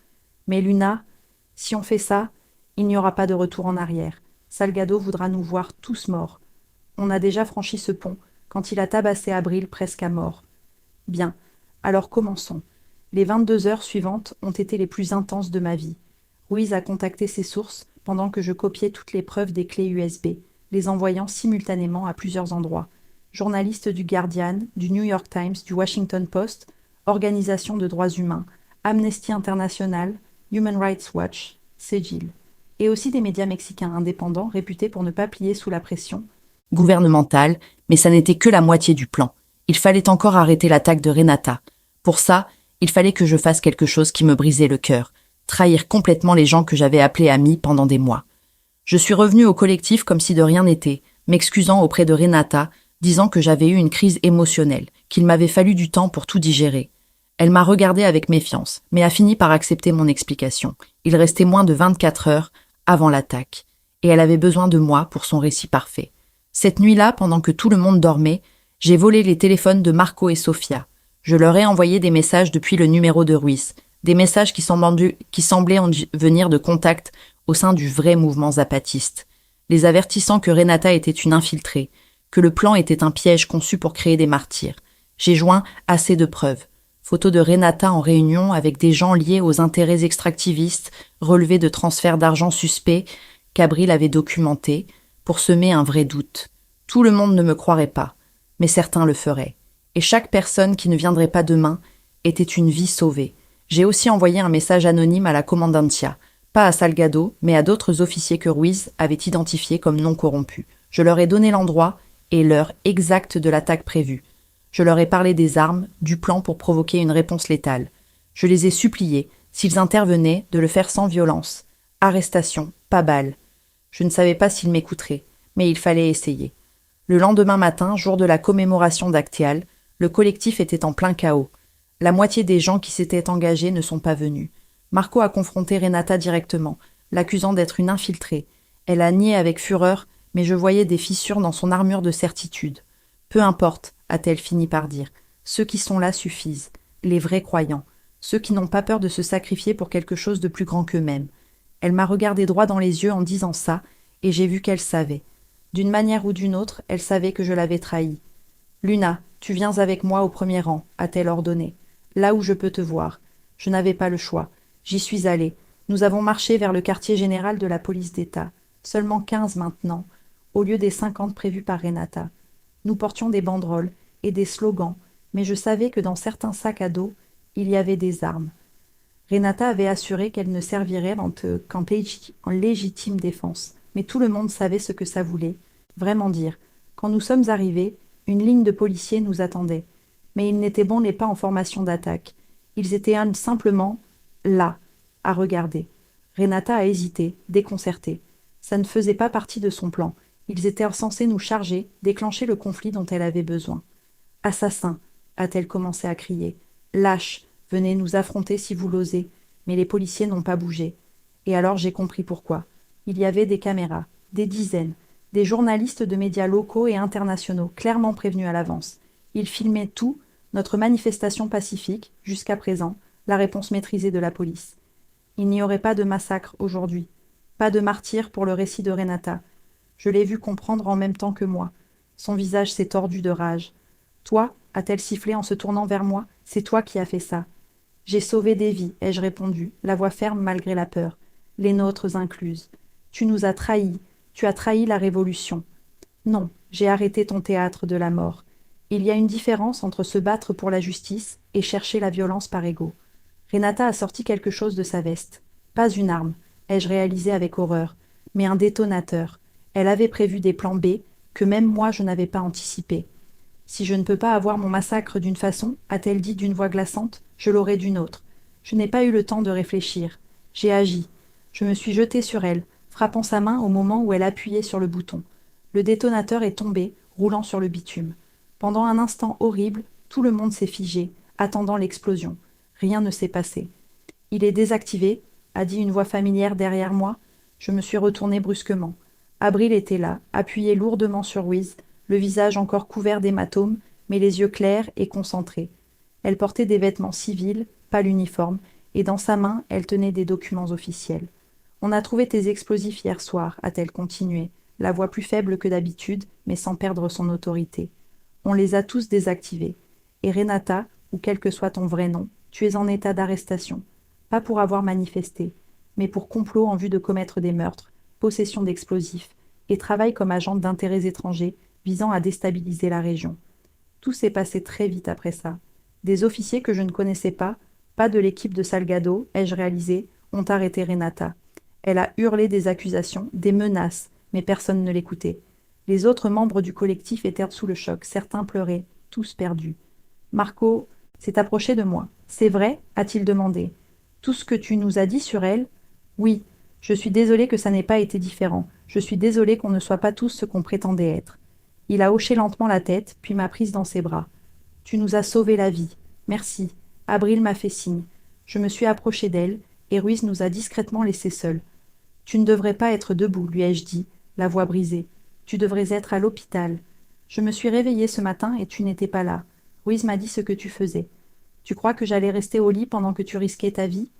Mais Luna, si on fait ça, il n'y aura pas de retour en arrière. Salgado voudra nous voir tous morts. On a déjà franchi ce pont, quand il a tabassé Abril presque à mort. Bien, alors commençons. Les 22 heures suivantes ont été les plus intenses de ma vie. Ruiz a contacté ses sources pendant que je copiais toutes les preuves des clés USB, les envoyant simultanément à plusieurs endroits. Journalistes du Guardian, du New York Times, du Washington Post, organisations de droits humains, Amnesty International, Human Rights Watch, CEGIL, et aussi des médias mexicains indépendants réputés pour ne pas plier sous la pression gouvernementale, mais ça n'était que la moitié du plan. Il fallait encore arrêter l'attaque de Renata. Pour ça, il fallait que je fasse quelque chose qui me brisait le cœur, trahir complètement les gens que j'avais appelés amis pendant des mois. Je suis revenue au collectif comme si de rien n'était, m'excusant auprès de Renata, disant que j'avais eu une crise émotionnelle, qu'il m'avait fallu du temps pour tout digérer. Elle m'a regardée avec méfiance, mais a fini par accepter mon explication. Il restait moins de 24 heures avant l'attaque, et elle avait besoin de moi pour son récit parfait. Cette nuit-là, pendant que tout le monde dormait, j'ai volé les téléphones de Marco et Sofia. Je leur ai envoyé des messages depuis le numéro de Ruiz, des messages qui semblaient en venir de contacts au sein du vrai mouvement zapatiste, les avertissant que Renata était une infiltrée, que le plan était un piège conçu pour créer des martyrs. J'ai joint assez de preuves. Photos de Renata en réunion avec des gens liés aux intérêts extractivistes, relevés de transferts d'argent suspects qu'Abril avait documentés, pour semer un vrai doute. Tout le monde ne me croirait pas, mais certains le feraient. Et chaque personne qui ne viendrait pas demain était une vie sauvée. J'ai aussi envoyé un message anonyme à la commandantia, pas à Salgado, mais à d'autres officiers que Ruiz avait identifiés comme non corrompus. Je leur ai donné l'endroit et l'heure exacte de l'attaque prévue. Je leur ai parlé des armes, du plan pour provoquer une réponse létale. Je les ai suppliés, s'ils intervenaient, de le faire sans violence. Arrestation, pas balle. Je ne savais pas s'ils m'écouteraient, mais il fallait essayer. Le lendemain matin, jour de la commémoration d'Actial, le collectif était en plein chaos. La moitié des gens qui s'étaient engagés ne sont pas venus. Marco a confronté Renata directement, l'accusant d'être une infiltrée. Elle a nié avec fureur, mais je voyais des fissures dans son armure de certitude. Peu importe, a-t-elle fini par dire. Ceux qui sont là suffisent. Les vrais croyants. Ceux qui n'ont pas peur de se sacrifier pour quelque chose de plus grand qu'eux-mêmes. Elle m'a regardé droit dans les yeux en disant ça, et j'ai vu qu'elle savait. D'une manière ou d'une autre, elle savait que je l'avais trahie. « Luna, tu viens avec moi au premier rang, a-t-elle ordonné. Là où je peux te voir. Je n'avais pas le choix. J'y suis allée. Nous avons marché vers le quartier général de la police d'État. Seulement 15 maintenant, au lieu des 50 prévus par Renata. Nous portions des banderoles et des slogans, mais je savais que dans certains sacs à dos, il y avait des armes. Renata avait assuré qu'elle ne servirait qu'en légitime défense. Mais tout le monde savait ce que ça voulait vraiment dire. Quand nous sommes arrivés, une ligne de policiers nous attendait. Mais ils n'étaient bons les pas en formation d'attaque. Ils étaient simplement là, à regarder. Renata a hésité, déconcertée. Ça ne faisait pas partie de son plan. Ils étaient censés nous charger, déclencher le conflit dont elle avait besoin. Assassin, a-t-elle commencé à crier. Lâche, venez nous affronter si vous l'osez. Mais les policiers n'ont pas bougé. Et alors j'ai compris pourquoi. Il y avait des caméras, des dizaines, des journalistes de médias locaux et internationaux, clairement prévenus à l'avance. Ils filmaient tout, notre manifestation pacifique, jusqu'à présent, la réponse maîtrisée de la police. Il n'y aurait pas de massacre aujourd'hui, pas de martyr pour le récit de Renata. Je l'ai vu comprendre en même temps que moi. Son visage s'est tordu de rage. Toi, a-t-elle sifflé en se tournant vers moi, c'est toi qui as fait ça. J'ai sauvé des vies, ai-je répondu, la voix ferme malgré la peur, les nôtres incluses. Tu nous as trahis, tu as trahi la révolution. Non, j'ai arrêté ton théâtre de la mort. Il y a une différence entre se battre pour la justice et chercher la violence par ego. Renata a sorti quelque chose de sa veste. Pas une arme, ai-je réalisé avec horreur, mais un détonateur. Elle avait prévu des plans B que même moi je n'avais pas anticipés. Si je ne peux pas avoir mon massacre d'une façon, a-t-elle dit d'une voix glaçante, je l'aurai d'une autre. Je n'ai pas eu le temps de réfléchir. J'ai agi. Je me suis jetée sur elle, frappant sa main au moment où elle appuyait sur le bouton. Le détonateur est tombé, roulant sur le bitume. Pendant un instant horrible, tout le monde s'est figé, attendant l'explosion. Rien ne s'est passé. Il est désactivé, a dit une voix familière derrière moi. Je me suis retournée brusquement. Abril était là, appuyé lourdement sur Louise, le visage encore couvert d'hématomes, mais les yeux clairs et concentrés. Elle portait des vêtements civils, pas l'uniforme, et dans sa main, elle tenait des documents officiels. On a trouvé tes explosifs hier soir, a-t-elle continué, la voix plus faible que d'habitude, mais sans perdre son autorité. On les a tous désactivés. Et Renata, ou quel que soit ton vrai nom, tu es en état d'arrestation. Pas pour avoir manifesté, mais pour complot en vue de commettre des meurtres, possession d'explosifs, et travail comme agente d'intérêts étrangers visant à déstabiliser la région. Tout s'est passé très vite après ça. Des officiers que je ne connaissais pas de l'équipe de Salgado, ai-je réalisé, ont arrêté Renata. Elle a hurlé des accusations, des menaces, mais personne ne l'écoutait. Les autres membres du collectif étaient sous le choc, certains pleuraient, tous perdus. Marco s'est approché de moi. C'est vrai, a-t-il demandé. Tout ce que tu nous as dit sur elle? Oui, je suis désolé que ça n'ait pas été différent. Je suis désolé qu'on ne soit pas tous ce qu'on prétendait être. Il a hoché lentement la tête, puis m'a prise dans ses bras. Tu nous as sauvé la vie. Merci. Abril m'a fait signe. Je me suis approchée d'elle, et Ruiz nous a discrètement laissés seuls. Tu ne devrais pas être debout, lui ai-je dit, la voix brisée. Tu devrais être à l'hôpital. Je me suis réveillée ce matin et tu n'étais pas là. Ruiz m'a dit ce que tu faisais. Tu crois que j'allais rester au lit pendant que tu risquais ta vie?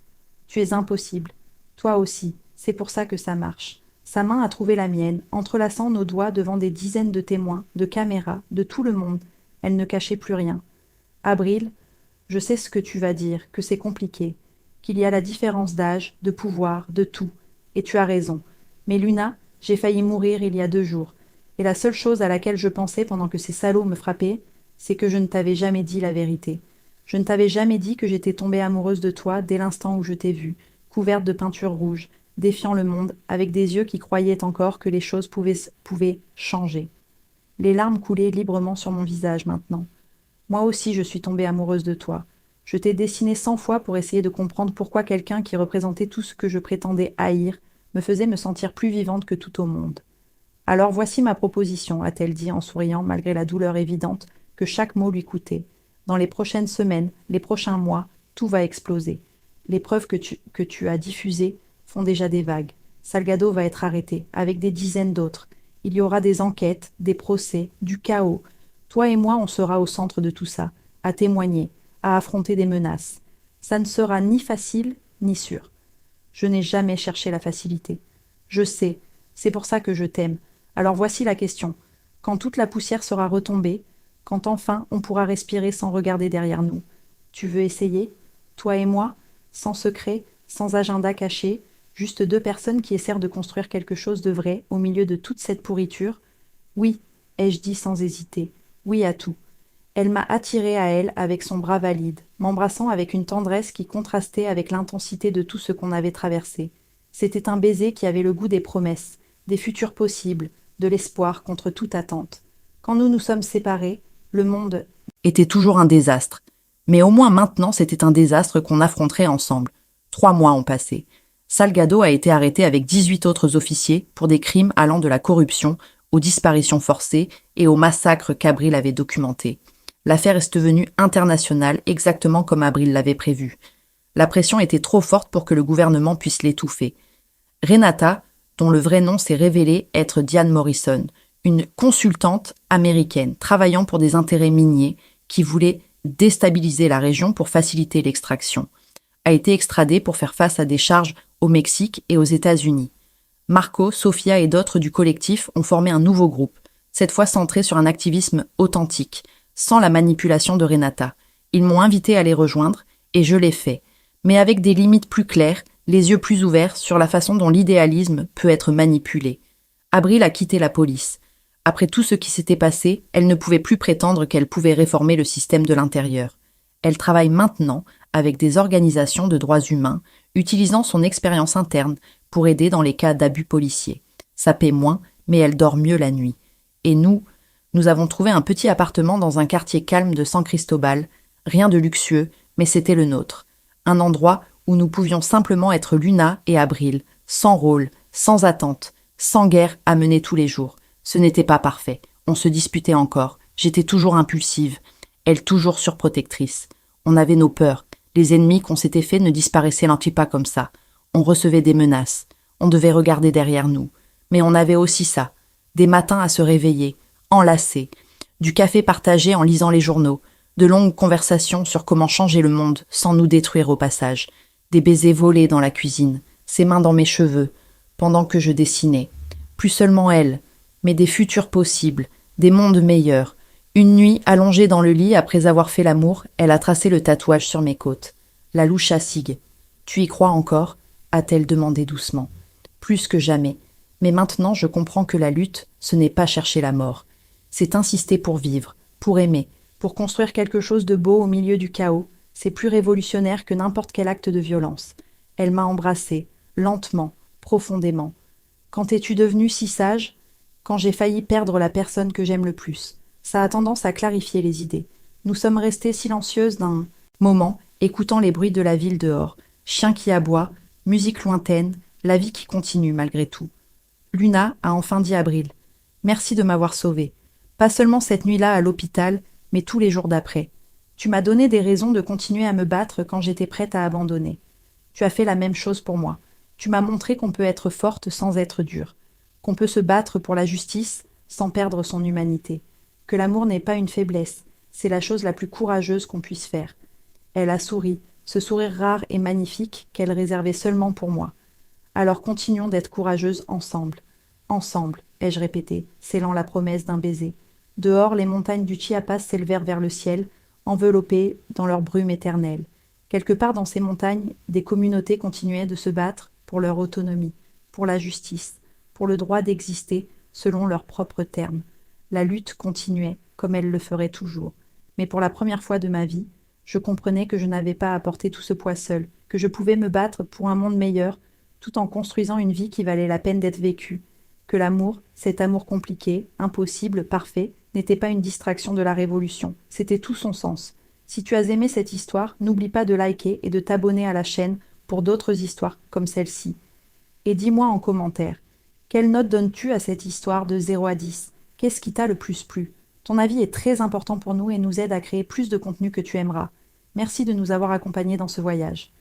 Tu es impossible. Toi aussi. C'est pour ça que ça marche. Sa main a trouvé la mienne, entrelaçant nos doigts devant des dizaines de témoins, de caméras, de tout le monde. Elle ne cachait plus rien. Abril, je sais ce que tu vas dire, que c'est compliqué, qu'il y a la différence d'âge, de pouvoir, de tout. Et tu as raison. Mais Luna, j'ai failli mourir il y a 2 jours. Et la seule chose à laquelle je pensais pendant que ces salauds me frappaient, c'est que je ne t'avais jamais dit la vérité. Je ne t'avais jamais dit que j'étais tombée amoureuse de toi dès l'instant où je t'ai vue, couverte de peinture rouge, défiant le monde, avec des yeux qui croyaient encore que les choses pouvaient changer. Les larmes coulaient librement sur mon visage maintenant. Moi aussi je suis tombée amoureuse de toi. Je t'ai dessiné 100 fois pour essayer de comprendre pourquoi quelqu'un qui représentait tout ce que je prétendais haïr me faisait me sentir plus vivante que tout au monde. Alors voici ma proposition, a-t-elle dit en souriant malgré la douleur évidente que chaque mot lui coûtait. Dans les prochaines semaines, les prochains mois, tout va exploser. Les preuves que tu as diffusées font déjà des vagues. Salgado va être arrêté, avec des dizaines d'autres. Il y aura des enquêtes, des procès, du chaos. Toi et moi, on sera au centre de tout ça, à témoigner, à affronter des menaces. Ça ne sera ni facile, ni sûr. Je n'ai jamais cherché la facilité. Je sais, c'est pour ça que je t'aime. Alors voici la question. Quand toute la poussière sera retombée, quand enfin on pourra respirer sans regarder derrière nous, tu veux essayer? Toi et moi, sans secret, sans agenda caché, juste 2 personnes qui essaient de construire quelque chose de vrai au milieu de toute cette pourriture? Oui, ai-je dit sans hésiter. Oui à tout. Elle m'a attiré à elle avec son bras valide, m'embrassant avec une tendresse qui contrastait avec l'intensité de tout ce qu'on avait traversé. C'était un baiser qui avait le goût des promesses, des futurs possibles, de l'espoir contre toute attente. Quand nous nous sommes séparés, le monde Était toujours un désastre. Mais au moins maintenant, c'était un désastre qu'on affronterait ensemble. 3 mois ont passé. Salgado a été arrêté avec 18 autres officiers pour des crimes allant de la corruption aux disparitions forcées et au massacre qu'Abril avait documenté. L'affaire est devenue internationale exactement comme Abril l'avait prévu. La pression était trop forte pour que le gouvernement puisse l'étouffer. Renata, dont le vrai nom s'est révélé être Diane Morrison, une consultante américaine travaillant pour des intérêts miniers qui voulait déstabiliser la région pour faciliter l'extraction, a été extradée pour faire face à des charges au Mexique et aux États-Unis. Marco, Sofia et d'autres du collectif ont formé un nouveau groupe, cette fois centré sur un activisme authentique, sans la manipulation de Renata. Ils m'ont invité à les rejoindre, et je l'ai fait, mais avec des limites plus claires, les yeux plus ouverts sur la façon dont l'idéalisme peut être manipulé. Abril a quitté la police. Après tout ce qui s'était passé, elle ne pouvait plus prétendre qu'elle pouvait réformer le système de l'intérieur. Elle travaille maintenant avec des organisations de droits humains, utilisant son expérience interne pour aider dans les cas d'abus policiers. Ça paie moins, mais elle dort mieux la nuit. Et nous avons trouvé un petit appartement dans un quartier calme de San Cristobal, rien de luxueux, mais c'était le nôtre. Un endroit où nous pouvions simplement être Luna et Abril, sans rôle, sans attente, sans guerre à mener tous les jours. Ce n'était pas parfait, on se disputait encore, j'étais toujours impulsive, elle toujours surprotectrice. On avait nos peurs, les ennemis qu'on s'était faits ne disparaissaient pas comme ça. On recevait des menaces, on devait regarder derrière nous. Mais on avait aussi ça, des matins à se réveiller, enlacés, du café partagé en lisant les journaux, de longues conversations sur comment changer le monde sans nous détruire au passage, des baisers volés dans la cuisine, ses mains dans mes cheveux, pendant que je dessinais. Plus seulement elle, mais des futurs possibles, des mondes meilleurs. Une nuit, allongée dans le lit après avoir fait l'amour, elle a tracé le tatouage sur mes côtes. La loucha sig. Tu y crois encore ? A-t-elle demandé doucement. Plus que jamais. Mais maintenant, je comprends que la lutte, ce n'est pas chercher la mort. C'est insister pour vivre, pour aimer, pour construire quelque chose de beau au milieu du chaos. C'est plus révolutionnaire que n'importe quel acte de violence. Elle m'a embrassée, lentement, profondément. Quand es-tu devenue si sage ? Quand j'ai failli perdre la personne que j'aime le plus. Ça a tendance à clarifier les idées. Nous sommes restées silencieuses d'un moment, écoutant les bruits de la ville dehors. Chien qui aboie, musique lointaine, la vie qui continue malgré tout. Luna a enfin dit Abril. Merci de m'avoir sauvée. Pas seulement cette nuit-là à l'hôpital, mais tous les jours d'après. Tu m'as donné des raisons de continuer à me battre quand j'étais prête à abandonner. Tu as fait la même chose pour moi. Tu m'as montré qu'on peut être forte sans être dure. Qu'on peut se battre pour la justice sans perdre son humanité. Que l'amour n'est pas une faiblesse, c'est la chose la plus courageuse qu'on puisse faire. Elle a souri, ce sourire rare et magnifique qu'elle réservait seulement pour moi. Alors continuons d'être courageuses ensemble. Ensemble, ai-je répété, scellant la promesse d'un baiser. Dehors, les montagnes du Chiapas s'élevèrent vers le ciel, enveloppées dans leur brume éternelle. Quelque part dans ces montagnes, des communautés continuaient de se battre pour leur autonomie, pour la justice, pour le droit d'exister selon leurs propres termes. La lutte continuait, comme elle le ferait toujours. Mais pour la première fois de ma vie, je comprenais que je n'avais pas à porter tout ce poids seul, que je pouvais me battre pour un monde meilleur, tout en construisant une vie qui valait la peine d'être vécue. Que l'amour, cet amour compliqué, impossible, parfait, n'était pas une distraction de la révolution. C'était tout son sens. Si tu as aimé cette histoire, n'oublie pas de liker et de t'abonner à la chaîne pour d'autres histoires comme celle-ci. Et dis-moi en commentaire, quelle note donnes-tu à cette histoire de 0 à 10 ? Qu'est-ce qui t'a le plus plu ? Ton avis est très important pour nous et nous aide à créer plus de contenu que tu aimeras. Merci de nous avoir accompagnés dans ce voyage.